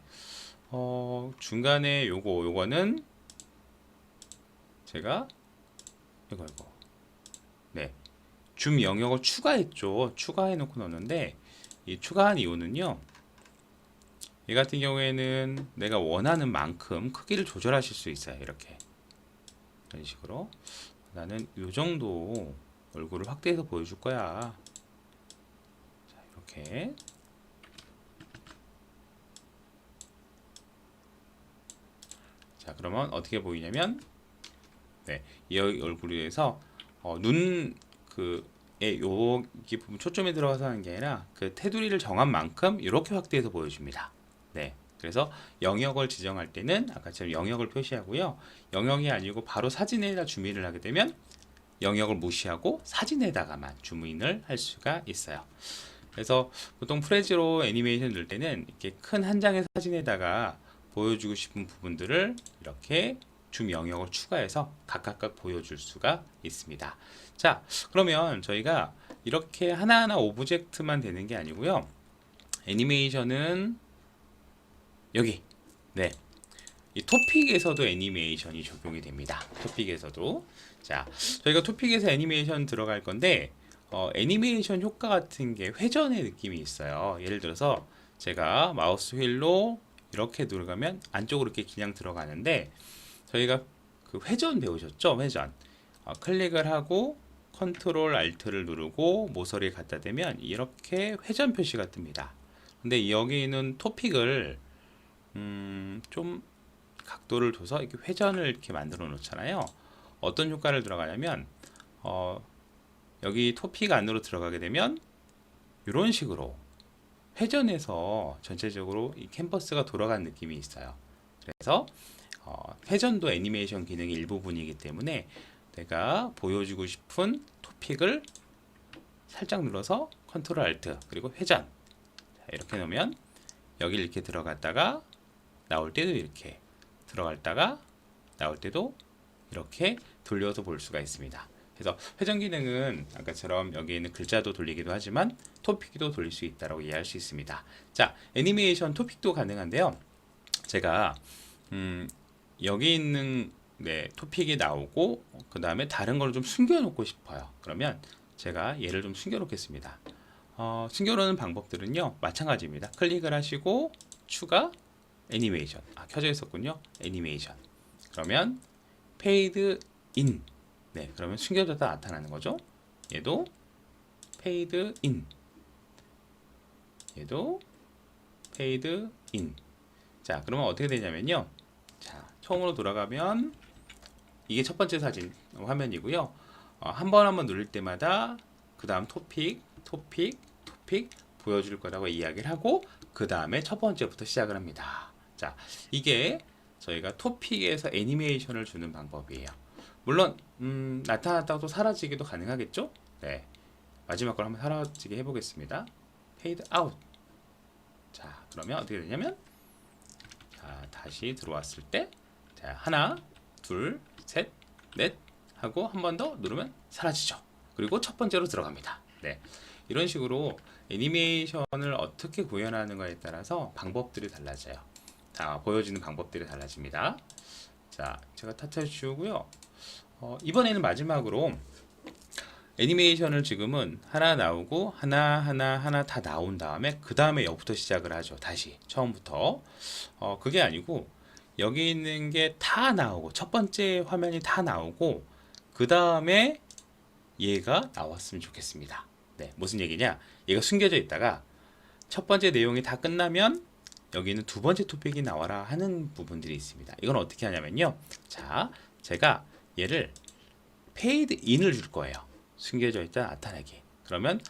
중간에 요거는 제가 이거 네, 줌 영역을 추가했죠. 추가해 놓고 넣었는데 이 추가한 이유는요. 이 같은 경우에는 내가 원하는 만큼 크기를 조절하실 수 있어요. 이렇게 이런 식으로 나는 이 정도 얼굴을 확대해서 보여줄 거야. 자, 이렇게 자, 그러면 어떻게 보이냐면 네, 이 얼굴에서 눈 여기 부분 초점이 들어가서 하는 게 아니라 그 테두리를 정한 만큼 이렇게 확대해서 보여줍니다. 네, 그래서 영역을 지정할 때는 아까처럼 영역을 표시하고요. 영역이 아니고 바로 사진에다 줌인을 하게 되면 영역을 무시하고 사진에다가만 줌인을 할 수가 있어요. 그래서 보통 프레즈로 애니메이션 넣을 때는 이렇게 큰 한 장의 사진에다가 보여주고 싶은 부분들을 이렇게 줌 영역을 추가해서 각각 보여줄 수가 있습니다. 자, 그러면 저희가 이렇게 하나하나 오브젝트만 되는 게 아니고요. 애니메이션은 여기 네, 이 토픽에서도 애니메이션이 적용이 됩니다. 토픽에서도. 자, 저희가 토픽에서 애니메이션 들어갈 건데 애니메이션 효과 같은 게 회전의 느낌이 있어요. 예를 들어서 제가 마우스 휠로 이렇게 들어가면 안쪽으로 이렇게 그냥 들어가는데 저희가 그 회전 배우셨죠? 회전. 클릭을 하고 컨트롤 알트를 누르고 모서리에 갖다 대면 이렇게 회전 표시가 뜹니다. 근데 여기 있는 토픽을 좀 각도를 둬서 이렇게 회전을 이렇게 만들어 놓잖아요. 어떤 효과를 들어가냐면 여기 토픽 안으로 들어가게 되면 이런 식으로 회전해서 전체적으로 이 캔버스가 돌아간 느낌이 있어요. 그래서 회전도 애니메이션 기능의 일부분이기 때문에 내가 보여주고 싶은 토픽을 살짝 눌러서 컨트롤 알트 그리고 회전 이렇게 놓으면 여기 이렇게 들어갔다가 나올 때도 이렇게 들어갔다가 나올 때도 이렇게 돌려서 볼 수가 있습니다. 그래서 회전 기능은 아까처럼 여기 있는 글자도 돌리기도 하지만 토픽도 돌릴 수 있다고 이해할 수 있습니다. 자, 애니메이션 토픽도 가능한데요. 제가 여기 있는 토픽이 나오고 그 다음에 다른 걸 좀 숨겨 놓고 싶어요. 그러면 제가 얘를 좀 숨겨 놓겠습니다. 숨겨 놓는 방법들은요 마찬가지입니다. 클릭을 하시고 추가 애니메이션 켜져 있었군요. 애니메이션 그러면 페이드 인 네, 그러면 숨겨졌다 나타나는 거죠. 얘도 페이드 인 얘도 페이드 인. 자, 그러면 어떻게 되냐면요. 자, 처음으로 돌아가면 이게 첫 번째 사진 화면이고요. 한 번 누를 때마다 그 다음 토픽 보여줄 거라고 이야기를 하고 그 다음에 첫 번째부터 시작을 합니다. 자, 이게 저희가 토픽에서 애니메이션을 주는 방법이에요. 물론 나타났다가 또 사라지기도 가능하겠죠? 네, 마지막 걸 한번 사라지게 해보겠습니다. 페이드 아웃. 자, 그러면 어떻게 되냐면 자, 다시 들어왔을 때 자, 하나, 둘, 셋, 넷 하고 한 번 더 누르면 사라지죠. 그리고 첫 번째로 들어갑니다. 네, 이런 식으로 애니메이션을 어떻게 구현하는가에 따라서 방법들이 달라져요. 자, 보여지는 방법들이 달라집니다. 자, 제가 타투 지우고요. 이번에는 마지막으로 애니메이션을 지금은 하나 나오고 하나 다 나온 다음에 그 다음에 여부터 시작을 하죠. 다시 처음부터. 그게 아니고 여기 있는 게 다 나오고 첫 번째 화면이 다 나오고 그 다음에 얘가 나왔으면 좋겠습니다. 네, 무슨 얘기냐? 얘가 숨겨져 있다가 첫 번째 내용이 다 끝나면 여기는 두 번째 토픽이 나와라 하는 부분들이 있습니다. 이건 어떻게 하냐면요. 자, 제가 얘를 페이드 인을 줄 거예요. 숨겨져 있다 나타나게. 그러면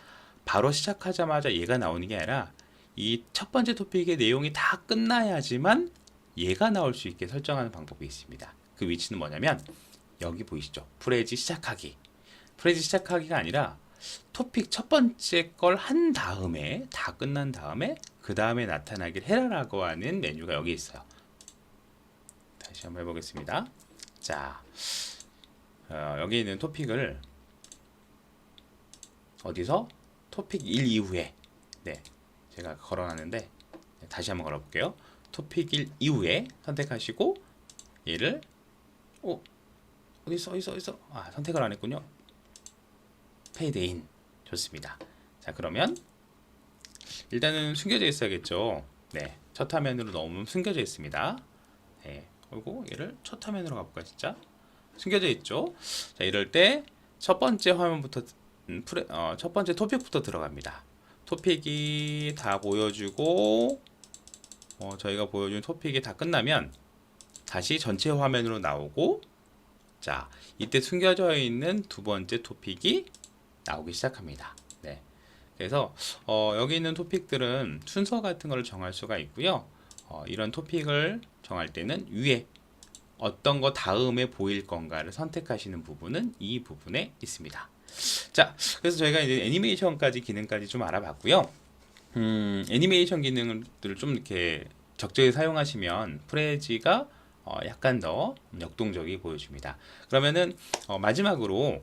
바로 시작하자마자 얘가 나오는 게 아니라 이 첫 번째 토픽의 내용이 다 끝나야지만 얘가 나올 수 있게 설정하는 방법이 있습니다. 그 위치는 뭐냐면 여기 보이시죠? 프레지 시작하기. 프레지 시작하기가 아니라 토픽 첫 번째 걸 한 다음에 다 끝난 다음에 그 다음에 나타나길 해라라고 하는 메뉴가 여기 있어요. 다시 한번 해보겠습니다. 자, 여기 있는 토픽을 어디서 토픽 1 이후에 제가 걸어놨는데 다시 한번 걸어볼게요. 토픽 1 이후에 선택하시고 얘를 어디 있어? 선택을 안 했군요. 페이드 인. 좋습니다. 자, 그러면 일단은 숨겨져 있어야겠죠. 네, 첫 화면으로 너무 숨겨져 있습니다. 네, 그리고 얘를 첫 화면으로 가볼까요? 진짜 숨겨져 있죠. 자, 이럴 때 첫 번째 화면부터 첫 번째 토픽부터 들어갑니다. 토픽이 다 보여주고 저희가 보여준 토픽이 다 끝나면 다시 전체 화면으로 나오고, 자, 이때 숨겨져 있는 두 번째 토픽이 나오기 시작합니다. 네. 그래서 여기 있는 토픽들은 순서 같은 걸 정할 수가 있고요. 이런 토픽을 정할 때는 위에 어떤 거 다음에 보일 건가를 선택하시는 부분은 이 부분에 있습니다. 자, 그래서 저희가 이제 애니메이션까지 기능까지 좀 알아봤고요. 애니메이션 기능들을 좀 이렇게 적절히 사용하시면 프레지가 약간 더 역동적이 보여줍니다. 그러면은 마지막으로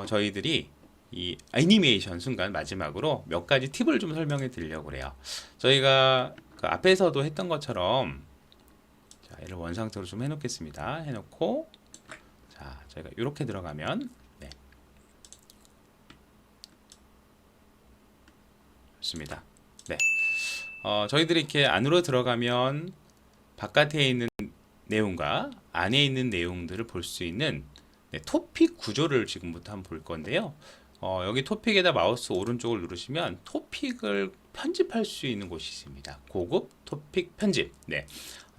저희들이 이 애니메이션 순간 마지막으로 몇 가지 팁을 좀 설명해 드리려고 그래요. 저희가 그 앞에서도 했던 것처럼, 자, 얘를 원상태로 좀 해놓겠습니다. 해놓고, 자, 저희가 이렇게 들어가면, 네, 좋습니다. 네, 저희들이 이렇게 안으로 들어가면 바깥에 있는 내용과 안에 있는 내용들을 볼 수 있는 토픽 구조를 지금부터 한번 볼 건데요. 여기 토픽에다 마우스 오른쪽을 누르시면 토픽을 편집할 수 있는 곳이 있습니다. 고급 토픽 편집. 네,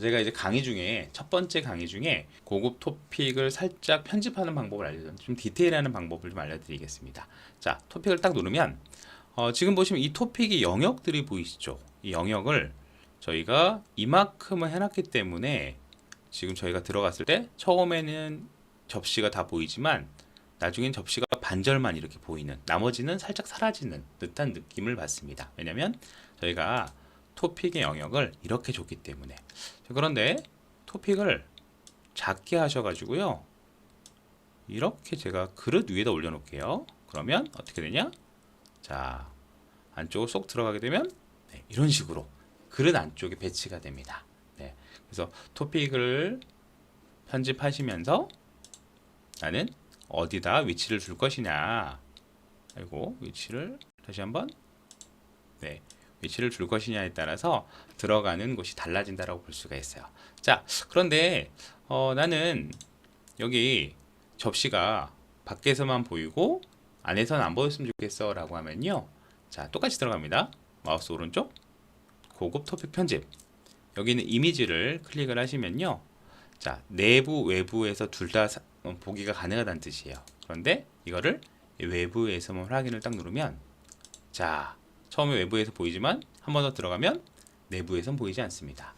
제가 이제 강의 중에 첫 번째 강의 중에 고급 토픽을 살짝 편집하는 방법을 좀 디테일하는 방법을 좀 알려드리겠습니다. 자, 토픽을 딱 누르면 지금 보시면 이 토픽의 영역들이 보이시죠? 이 영역을 저희가 이만큼을 해놨기 때문에 지금 저희가 들어갔을 때 처음에는 접시가 다 보이지만 나중엔 접시가 반절만 이렇게 보이는, 나머지는 살짝 사라지는 듯한 느낌을 받습니다. 왜냐면 저희가 토픽의 영역을 이렇게 줬기 때문에. 그런데 토픽을 작게 하셔가지고요, 이렇게 제가 그릇 위에다 올려놓을게요. 그러면 어떻게 되냐? 자, 안쪽으로 쏙 들어가게 되면 이런 식으로 그릇 안쪽에 배치가 됩니다. 네, 그래서 토픽을 편집하시면서 나는 어디다 위치를 줄 것이냐, 그리고 위치를 다시 한번, 네, 위치를 줄 것이냐에 따라서 들어가는 곳이 달라진다라고 볼 수가 있어요. 자, 그런데 나는 여기 접시가 밖에서만 보이고 안에서는 안 보였으면 좋겠어 라고 하면요, 자, 똑같이 들어갑니다. 마우스 오른쪽 고급 토픽 편집, 여기는 이미지를 클릭을 하시면요, 자, 내부 외부에서 둘 다 보기가 가능하다는 뜻이에요. 그런데 이거를 외부에서만 확인을 딱 누르면, 자, 처음에 외부에서 보이지만 한 번 더 들어가면 내부에선 보이지 않습니다.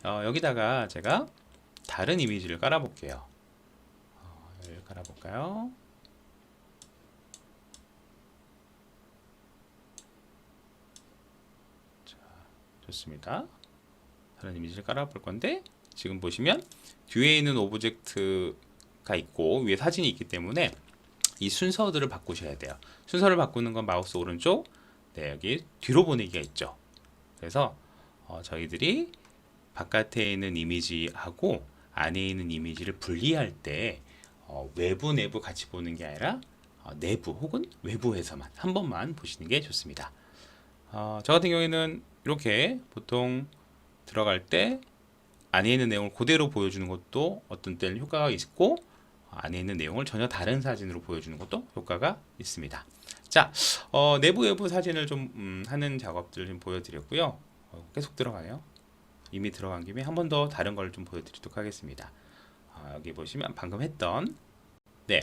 여기다가 제가 다른 이미지를 깔아 볼게요. 여기를 깔아 볼까요? 자, 좋습니다. 다른 이미지를 깔아 볼 건데, 지금 보시면 뒤에 있는 오브젝트가 있고 위에 사진이 있기 때문에 이 순서들을 바꾸셔야 돼요. 순서를 바꾸는 건 마우스 오른쪽, 네, 여기 뒤로 보내기가 있죠. 그래서 저희들이 바깥에 있는 이미지하고 안에 있는 이미지를 분리할 때 외부 내부 같이 보는 게 아니라 내부 혹은 외부에서만 한 번만 보시는 게 좋습니다. 저 같은 경우에는 이렇게 보통 들어갈 때 안에 있는 내용을 그대로 보여주는 것도 어떤 때는 효과가 있고, 안에 있는 내용을 전혀 다른 사진으로 보여주는 것도 효과가 있습니다. 자, 내부 외부 사진을 좀 하는 작업들 좀 보여드렸고요. 계속 들어가네요. 이미 들어간 김에 한 번 더 다른 걸 좀 보여드리도록 하겠습니다. 여기 보시면 방금 했던, 네,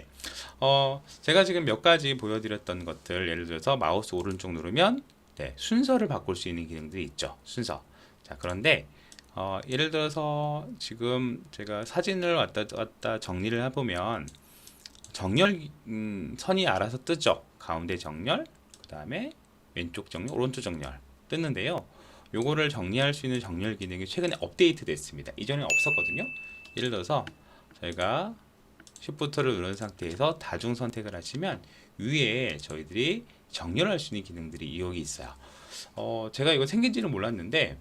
제가 지금 몇 가지 보여드렸던 것들, 예를 들어서 마우스 오른쪽 누르면 네, 순서를 바꿀 수 있는 기능들이 있죠. 순서. 자, 그런데 예를 들어서 지금 제가 사진을 왔다 정리를 해보면 정렬 선이 알아서 뜨죠. 가운데 정렬, 그 다음에 왼쪽 정렬, 오른쪽 정렬 뜨는데요. 요거를 정리할 수 있는 정렬 기능이 최근에 업데이트 됐습니다. 이전에 없었거든요. 예를 들어서 저희가 Shift를 누른 상태에서 다중 선택을 하시면 위에 저희들이 정렬할 수 있는 기능들이 여기 있어요. 제가 이거 생긴지는 몰랐는데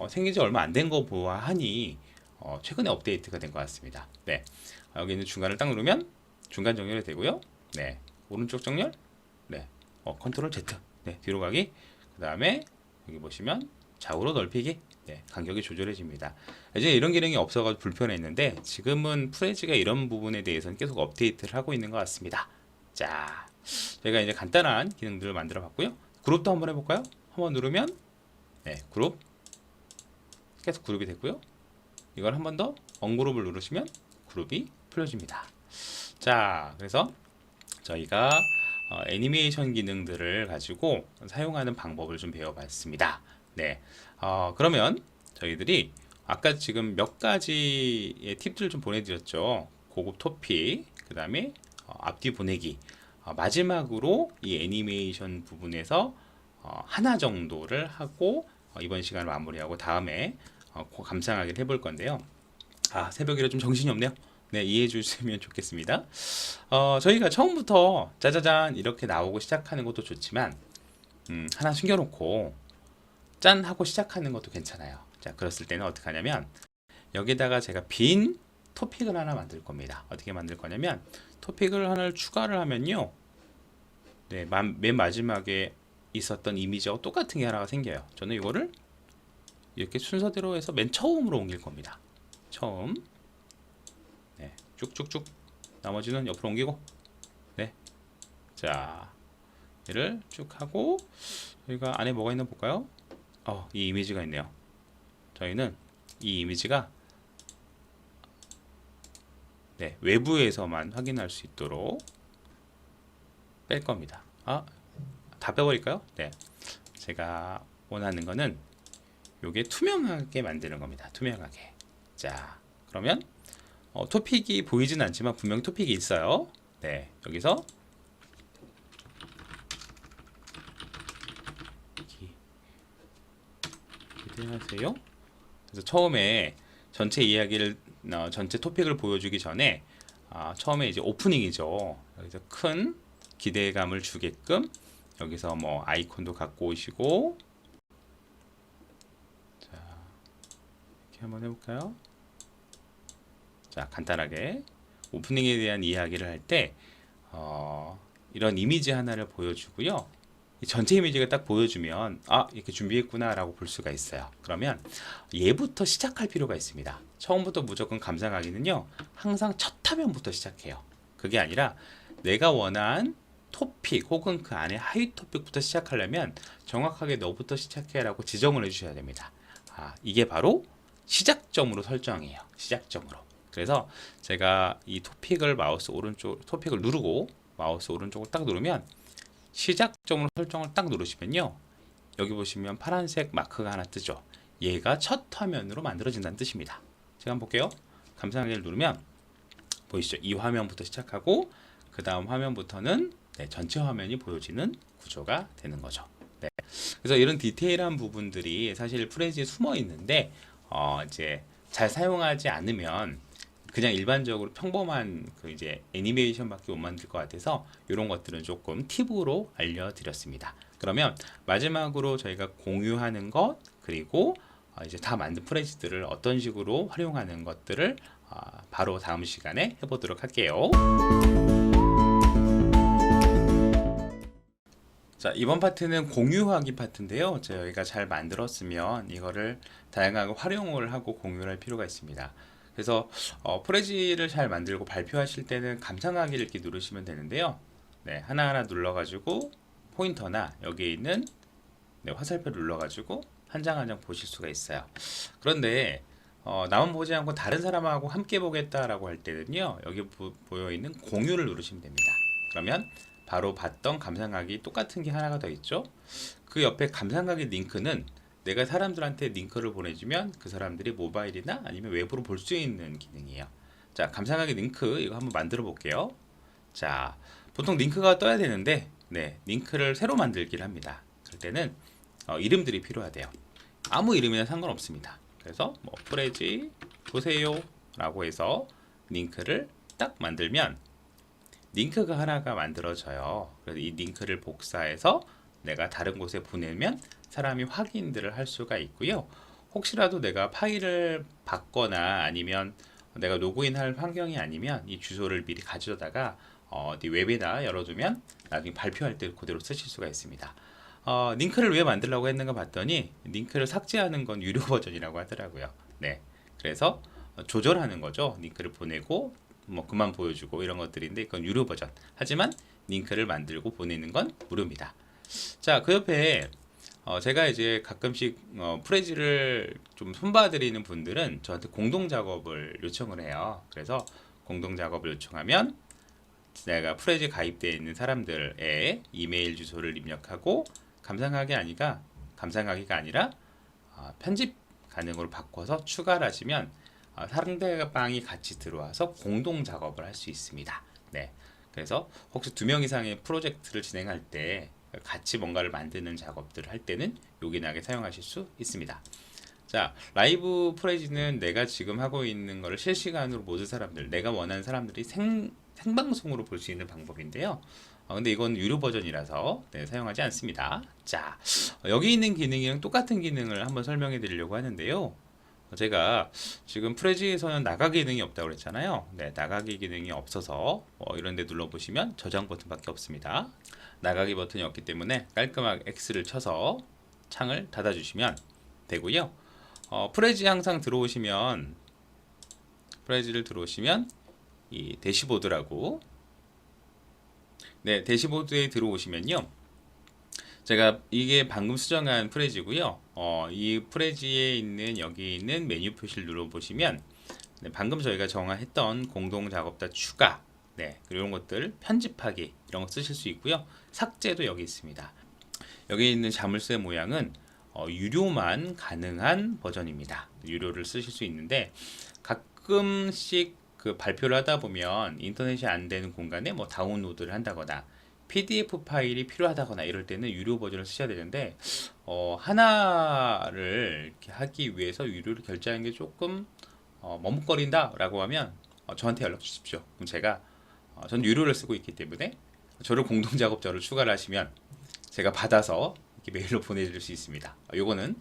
생긴 지 얼마 안 된 거 보아하니 최근에 업데이트가 된 것 같습니다. 네, 여기 있는 중간을 딱 누르면 중간 정렬이 되고요. 네, 오른쪽 정렬, 네, 컨트롤 Z, 네, 뒤로 가기. 그 다음에 여기 보시면 좌우로 넓히기, 네, 간격이 조절해집니다. 이제 이런 기능이 없어서 불편했는데 지금은 프레지가 이런 부분에 대해서는 계속 업데이트를 하고 있는 것 같습니다. 자, 제가 이제 간단한 기능들을 만들어 봤고요. 그룹도 한번 해볼까요? 한번 누르면 네, 그룹 계속 그룹이 됐고요. 이걸 한 번 더 언그룹을 누르시면 그룹이 풀려집니다. 자, 그래서 저희가 애니메이션 기능들을 가지고 사용하는 방법을 좀 배워봤습니다. 네, 그러면 저희들이 아까 지금 몇 가지의 팁들을 좀 보내드렸죠. 고급 토픽, 그 다음에 앞뒤 보내기, 마지막으로 이 애니메이션 부분에서 하나 정도를 하고 이번 시간을 마무리하고 다음에 감상하기를 해볼 건데요. 새벽이라 좀 정신이 없네요. 네, 이해해 주시면 좋겠습니다. 저희가 처음부터 짜자잔 이렇게 나오고 시작하는 것도 좋지만 하나 숨겨놓고 짠 하고 시작하는 것도 괜찮아요. 자, 그랬을 때는 어떻게 하냐면 여기다가 제가 빈 토픽을 하나 만들 겁니다. 어떻게 만들 거냐면 토픽을 하나를 추가를 하면요, 네, 맨 마지막에 있었던 이미지하고 똑같은 게 하나가 생겨요. 저는 이거를 이렇게 순서대로 해서 맨 처음으로 옮길 겁니다. 처음, 네, 쭉쭉쭉 나머지는 옆으로 옮기고, 네, 자, 얘를 쭉 하고 저희가 안에 뭐가 있나 볼까요? 이 이미지가 있네요. 저희는 이 이미지가 네, 외부에서만 확인할 수 있도록 뺄 겁니다. 다 빼버릴까요? 네, 제가 원하는 거는 요게 투명하게 만드는 겁니다. 투명하게. 자, 그러면 토픽이 보이진 않지만 분명 토픽이 있어요. 네, 여기서 기대하세요. 그래서 처음에 전체 이야기를 전체 토픽을 보여주기 전에 처음에 이제 오프닝이죠. 여기서 큰 기대감을 주게끔 여기서 뭐 아이콘도 갖고 오시고, 자, 이렇게 한번 해볼까요? 자, 간단하게 오프닝에 대한 이야기를 할 때 이런 이미지 하나를 보여주고요. 이 전체 이미지가 딱 보여주면 이렇게 준비했구나 라고 볼 수가 있어요. 그러면 얘부터 시작할 필요가 있습니다. 처음부터 무조건 감상하기는요, 항상 첫 화면부터 시작해요. 그게 아니라 내가 원한 토픽 혹은 그 안에 하위 토픽부터 시작하려면 정확하게 너부터 시작해 라고 지정을 해 주셔야 됩니다. 이게 바로 시작점으로 설정해요. 시작점으로. 그래서 제가 이 토픽을 토픽을 누르고 마우스 오른쪽을 딱 누르면 시작점으로 설정을 딱 누르시면요, 여기 보시면 파란색 마크가 하나 뜨죠. 얘가 첫 화면으로 만들어진다는 뜻입니다. 제가 한번 볼게요. 감상하기를 누르면 보이시죠? 이 화면부터 시작하고 그 다음 화면부터는 네, 전체 화면이 보여지는 구조가 되는 거죠. 네. 그래서 이런 디테일한 부분들이 사실 프레지에 숨어 있는데 이제 잘 사용하지 않으면 그냥 일반적으로 평범한 그 이제 애니메이션밖에 못 만들 것 같아서 이런 것들은 조금 팁으로 알려드렸습니다. 그러면 마지막으로 저희가 공유하는 것, 그리고 이제 다 만든 프레지들을 어떤 식으로 활용하는 것들을 바로 다음 시간에 해보도록 할게요. 자, 이번 파트는 공유하기 파트인데요. 저희가 잘 만들었으면 이거를 다양하게 활용을 하고 공유를 할 필요가 있습니다. 그래서 프레지를 잘 만들고 발표하실 때는 감상하기를 이렇게 누르시면 되는데요. 네, 하나하나 눌러가지고 포인터나 여기에 있는 네, 화살표를 눌러가지고 한 장 한 장 보실 수가 있어요. 그런데 나만 보지 않고 다른 사람하고 함께 보겠다라고 할 때는요, 여기 보여 있는 공유를 누르시면 됩니다. 그러면 바로 봤던 감상하기 똑같은 게 하나가 더 있죠. 그 옆에 감상하기 링크는 내가 사람들한테 링크를 보내주면 그 사람들이 모바일이나 아니면 웹으로 볼 수 있는 기능이에요. 자, 감상하기 링크 이거 한번 만들어 볼게요. 자, 보통 링크가 떠야 되는데 네, 링크를 새로 만들기를 합니다. 그럴 때는 이름들이 필요하대요. 아무 이름이나 상관없습니다. 그래서 뭐 프레지 보세요 라고 해서 링크를 딱 만들면 링크가 하나가 만들어져요. 그래서 이 링크를 복사해서 내가 다른 곳에 보내면 사람이 확인들을 할 수가 있고요. 혹시라도 내가 파일을 받거나 아니면 내가 로그인할 환경이 아니면 이 주소를 미리 가져다가 어디 웹에다 열어두면 나중에 발표할 때 그대로 쓰실 수가 있습니다. 링크를 왜 만들려고 했는가 봤더니 링크를 삭제하는 건 유료 버전이라고 하더라고요. 네, 그래서 조절하는 거죠. 링크를 보내고 뭐 그만 보여주고 이런 것들인데 그건 유료 버전. 하지만 링크를 만들고 보내는 건 무료입니다. 자, 그 옆에 제가 이제 가끔씩 프레지를 좀 손봐드리는 분들은 저한테 공동 작업을 요청을 해요. 그래서 공동 작업을 요청하면 내가 프레지 가입되어 있는 사람들의 이메일 주소를 입력하고 감상하기가 아니라 편집 가능으로 바꿔서 추가를 하시면 상대방이 같이 들어와서 공동 작업을 할 수 있습니다. 네. 그래서 혹시 2명 이상의 프로젝트를 진행할 때 같이 뭔가를 만드는 작업들을 할 때는 요긴하게 사용하실 수 있습니다. 자, 라이브 프레지는 내가 지금 하고 있는 거를 실시간으로 모든 사람들, 내가 원하는 사람들이 생방송으로 볼 수 있는 방법인데요. 근데 이건 유료 버전이라서 네, 사용하지 않습니다. 자, 여기 있는 기능이랑 똑같은 기능을 한번 설명해 드리려고 하는데요. 제가 지금 프레지에서는 나가기 기능이 없다고 그랬잖아요. 네, 나가기 기능이 없어서 이런 데 눌러보시면 저장 버튼밖에 없습니다. 나가기 버튼이 없기 때문에 깔끔하게 X를 쳐서 창을 닫아주시면 되고요. 프레지를 들어오시면 이 대시보드라고 네, 대시보드에 들어오시면요. 제가 이게 방금 수정한 프레지고요. 이 프레지에 있는 여기 있는 메뉴 표시를 눌러보시면 네, 방금 저희가 정했던 공동 작업자 추가 네, 이런 것들 편집하기 이런 거 쓰실 수 있고요. 삭제도 여기 있습니다. 여기 있는 자물쇠 모양은 유료만 가능한 버전입니다. 유료를 쓰실 수 있는데 가끔씩 그 발표를 하다 보면 인터넷이 안 되는 공간에 뭐 다운로드를 한다거나 PDF 파일이 필요하다거나 이럴 때는 유료 버전을 쓰셔야 되는데 하나를 이렇게 하기 위해서 유료를 결제하는 게 조금 머뭇거린다 라고 하면 저한테 연락 주십시오. 그럼 제가 전 유료를 쓰고 있기 때문에 저를 공동작업자로 추가를 하시면 제가 받아서 이렇게 메일로 보내드릴 수 있습니다. 요거는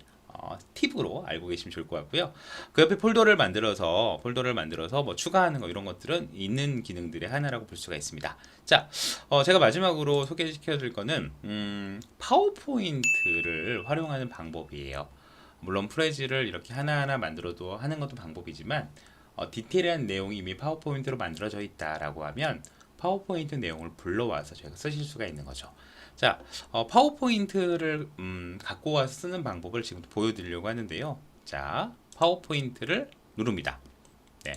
팁으로 알고 계시면 좋을 것 같고요. 그 옆에 폴더를 만들어서 뭐 추가하는 거 이런 것들은 있는 기능들의 하나라고 볼 수가 있습니다. 자, 제가 마지막으로 소개시켜 드릴 거는 파워포인트를 활용하는 방법이에요. 물론 프레지를 이렇게 하나하나 만들어도 하는 것도 방법이지만 디테일한 내용이 이미 파워포인트로 만들어져 있다라고 하면 파워포인트 내용을 불러와서 저희가 쓰실 수가 있는 거죠. 자, 파워포인트를 갖고 와서 쓰는 방법을 지금 보여드리려고 하는데요. 자, 파워포인트를 누릅니다. 네,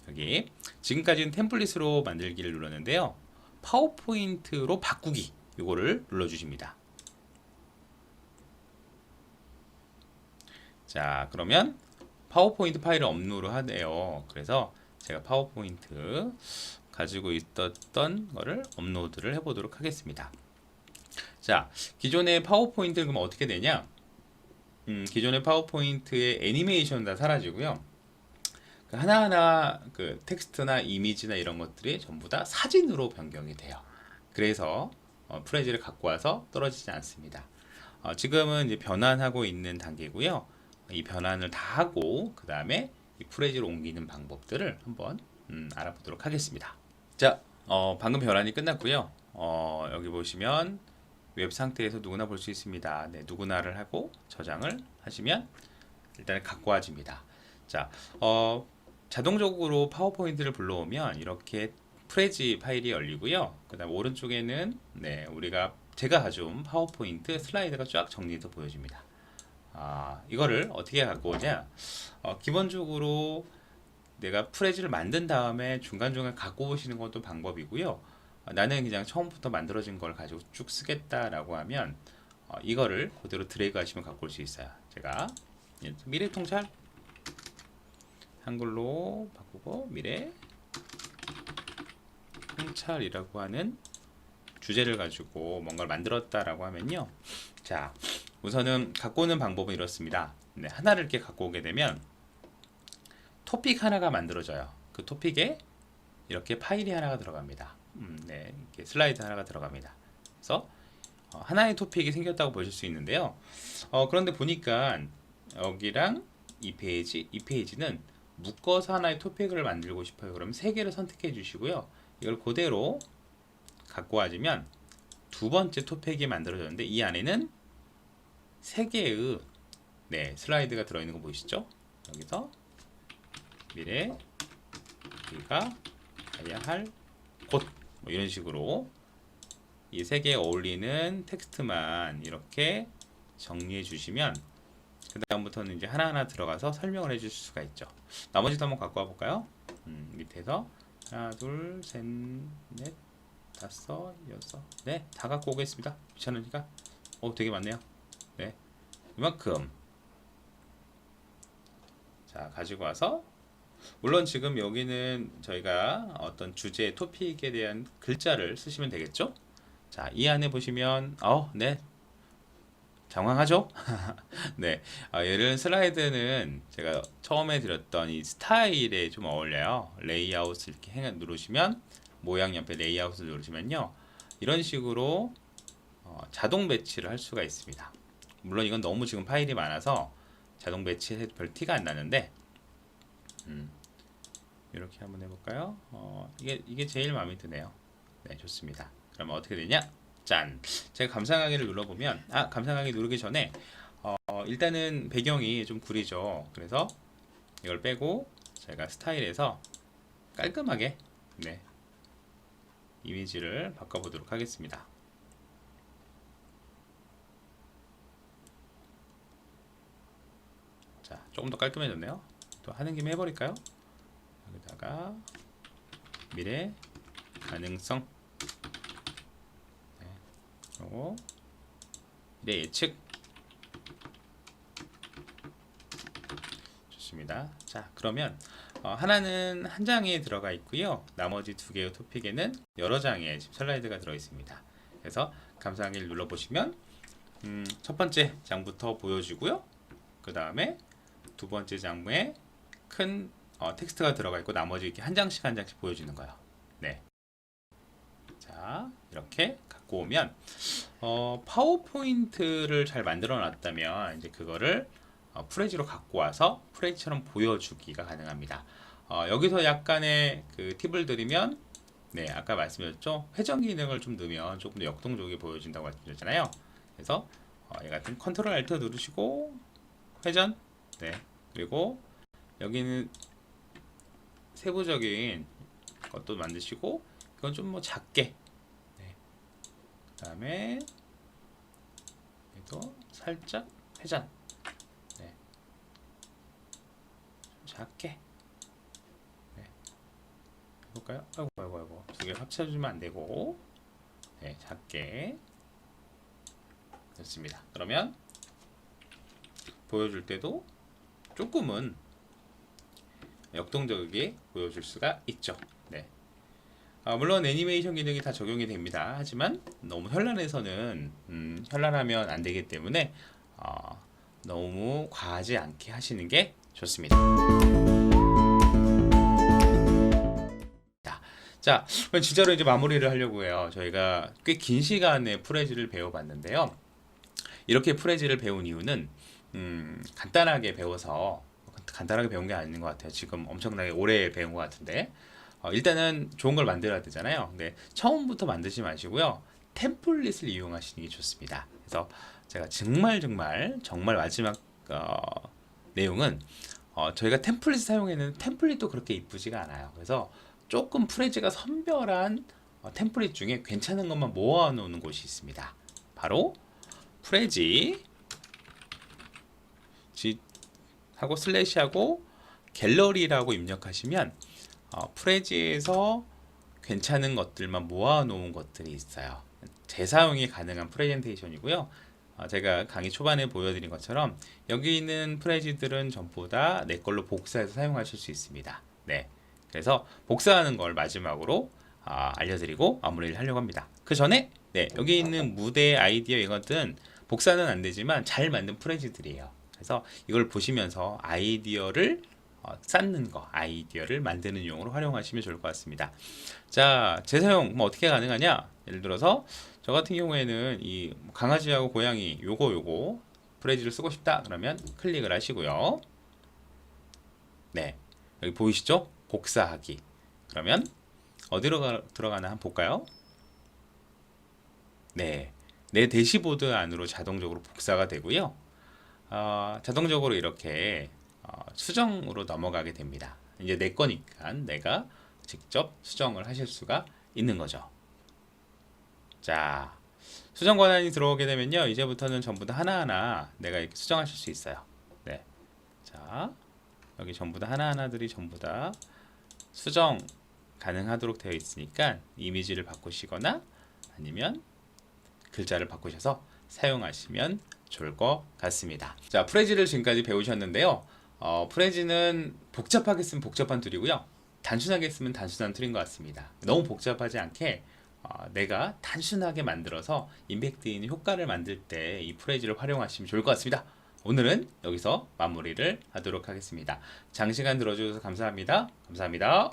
여기 지금까지는 템플릿으로 만들기를 눌렀는데요. 파워포인트로 바꾸기 이거를 눌러주십니다. 자, 그러면 파워포인트 파일을 업로드 하네요. 그래서 제가 파워포인트 가지고 있었던 거를 업로드를 해보도록 하겠습니다. 자, 기존의 파워포인트는 그럼 어떻게 되냐? 기존의 파워포인트의 애니메이션 다 사라지고요. 그 하나하나 그 텍스트나 이미지나 이런 것들이 전부 다 사진으로 변경이 돼요. 그래서 프레지를 갖고 와서 떨어지지 않습니다. 지금은 이제 변환하고 있는 단계고요. 이 변환을 다 하고 그 다음에 이 프레지로 옮기는 방법들을 한번 알아보도록 하겠습니다. 자, 방금 변환이 끝났고요. 여기 보시면 웹 상태에서 누구나 볼 수 있습니다. 네, 누구나를 하고 저장을 하시면 일단 갖고 와집니다. 자, 자동적으로 파워포인트를 불러오면 이렇게 프레지 파일이 열리고요. 그다음 오른쪽에는 네, 제가 가져온 파워포인트 슬라이드가 쫙 정리해서 보여집니다. 이거를 어떻게 갖고 오냐? 기본적으로 내가 프레지를 만든 다음에 중간중간 갖고 오시는 것도 방법이고요. 나는 그냥 처음부터 만들어진 걸 가지고 쭉 쓰겠다라고 하면 이거를 그대로 드래그 하시면 갖고 올 수 있어요. 제가 미래통찰 한글로 바꾸고 미래통찰이라고 하는 주제를 가지고 뭔가를 만들었다라고 하면요. 자, 우선은 갖고 오는 방법은 이렇습니다. 네, 하나를 이렇게 갖고 오게 되면 토픽 하나가 만들어져요. 그 토픽에 이렇게 파일이 하나가 들어갑니다. 네, 이렇게 슬라이드 하나가 들어갑니다. 그래서 하나의 토픽이 생겼다고 보실 수 있는데요. 그런데 보니까 여기랑 이 페이지는 묶어서 하나의 토픽을 만들고 싶어요. 그럼 세 개를 선택해 주시고요. 이걸 그대로 갖고 와주면 두 번째 토픽이 만들어졌는데 이 안에는 세 개의 네, 슬라이드가 들어있는 거 보이시죠? 여기서 미래 우리가 가야 할 곳 뭐 이런 식으로 이 세 개에 어울리는 텍스트만 이렇게 정리해 주시면 그 다음부터는 이제 하나하나 들어가서 설명을 해 주실 수가 있죠. 나머지도 한번 갖고 와 볼까요? 밑에서 하나 둘셋넷 다섯 여섯 네, 다 갖고 오겠습니다. 귀찮으니까 되게 많네요. 네, 이만큼 자 가지고 와서 물론 지금 여기는 저희가 어떤 주제 토픽에 대한 글자를 쓰시면 되겠죠. 자, 이 안에 보시면 네, 장황하죠? 네, 얘를 슬라이드는 제가 처음에 드렸던 이 스타일에 좀 어울려요. 레이아웃을 이렇게 누르시면 모양 옆에 레이아웃을 누르시면요, 이런 식으로 자동 배치를 할 수가 있습니다. 물론 이건 너무 지금 파일이 많아서 자동 배치해도 별 티가 안 나는데 이렇게 한번 해볼까요? 이게 제일 마음에 드네요. 네, 좋습니다. 그러면 어떻게 되냐? 짠! 제가 감상하기를 눌러보면 감상하기 누르기 전에 일단은 배경이 좀 구리죠. 그래서 이걸 빼고 제가 스타일에서 깔끔하게 네, 이미지를 바꿔보도록 하겠습니다. 자, 조금 더 깔끔해졌네요. 또 하는 김에 해버릴까요? 여기다가 미래 가능성 네, 그리고 미래 예측 좋습니다. 자, 그러면 하나는 한 장에 들어가 있고요. 나머지 두 개의 토픽에는 여러 장의 슬라이드가 들어 있습니다. 그래서 감상하기를 눌러보시면 첫 번째 장부터 보여주고요. 그 다음에 두 번째 장부에 큰 텍스트가 들어가 있고 나머지 이렇게 한 장씩 한 장씩 보여주는 거예요. 네. 자, 이렇게 갖고 오면 파워포인트를 잘 만들어 놨다면 이제 그거를 프레지로 갖고 와서 프레지처럼 보여주기가 가능합니다. 여기서 약간의 그 팁을 드리면 네, 아까 말씀드렸죠. 회전 기능을 좀 넣으면 조금 더 역동적이게 보여준다고 말씀드렸잖아요. 그래서 얘 같은 컨트롤 알트 누르시고 회전 네, 그리고 여기는 세부적인 것도 만드시고 이건 좀 뭐 작게 네. 그 다음에 얘도 살짝 회전 네. 좀 작게 네. 해볼까요? 아이고 두 개 합쳐주면 안되고 네, 작게 됐습니다. 그러면 보여줄 때도 조금은 역동적이게 보여줄 수가 있죠. 네. 물론 애니메이션 기능이 다 적용이 됩니다. 하지만 너무 현란해서는 현란하면 안 되기 때문에 너무 과하지 않게 하시는 게 좋습니다. 자, 진짜로 이제 마무리를 하려고 해요. 저희가 꽤 긴 시간에 프레지를 배워봤는데요. 이렇게 프레지를 배운 이유는 간단하게 배워서 간단하게 배운 게 아닌 것 같아요. 지금 엄청나게 오래 배운 것 같은데 일단은 좋은 걸 만들어야 되잖아요. 근데 처음부터 만드지 마시고요. 템플릿을 이용하시는 게 좋습니다. 그래서 제가 정말 마지막 내용은 저희가 템플릿 사용했는데 템플릿도 그렇게 이쁘지가 않아요. 그래서 조금 프레지가 선별한 템플릿 중에 괜찮은 것만 모아놓는 곳이 있습니다. 바로 프레지 하고 슬래시하고 갤러리라고 입력하시면 프레지에서 괜찮은 것들만 모아놓은 것들이 있어요. 재사용이 가능한 프레젠테이션이고요. 제가 강의 초반에 보여드린 것처럼 여기 있는 프레지들은 전부 다 내 걸로 복사해서 사용하실 수 있습니다. 네, 그래서 복사하는 걸 마지막으로 알려드리고 마무리를 하려고 합니다. 그 전에 여기 있는 무대 아이디어 이것은 복사는 안 되지만 잘 만든 프레지들이에요. 그래서 이걸 보시면서 아이디어를 쌓는 거, 아이디어를 만드는 용으로 활용하시면 좋을 것 같습니다. 자, 재사용 어떻게 가능하냐? 예를 들어서 저 같은 경우에는 이 강아지하고 고양이 요거 프레지를 쓰고 싶다 그러면 클릭을 하시고요. 네, 여기 보이시죠? 복사하기. 그러면 어디로 들어가나 한번 볼까요? 네, 내 대시보드 안으로 자동적으로 복사가 되고요. 자동적으로 이렇게 수정으로 넘어가게 됩니다. 이제 내 거니까 내가 직접 수정을 하실 수가 있는 거죠. 자, 수정 권한이 들어오게 되면요, 이제부터는 전부 다 하나하나 내가 이렇게 수정하실 수 있어요. 네, 자, 여기 전부 다 하나하나들이 전부 다 수정 가능하도록 되어 있으니까 이미지를 바꾸시거나 아니면 글자를 바꾸셔서 사용하시면 좋을 것 같습니다. 자, 프레지를 지금까지 배우셨는데요. 프레지는 복잡하게 쓰면 복잡한 툴이고요. 단순하게 쓰면 단순한 툴인 것 같습니다. 너무 복잡하지 않게 내가 단순하게 만들어서 임팩트 있는 효과를 만들 때 이 프레지를 활용하시면 좋을 것 같습니다. 오늘은 여기서 마무리를 하도록 하겠습니다. 장시간 들어주셔서 감사합니다. 감사합니다.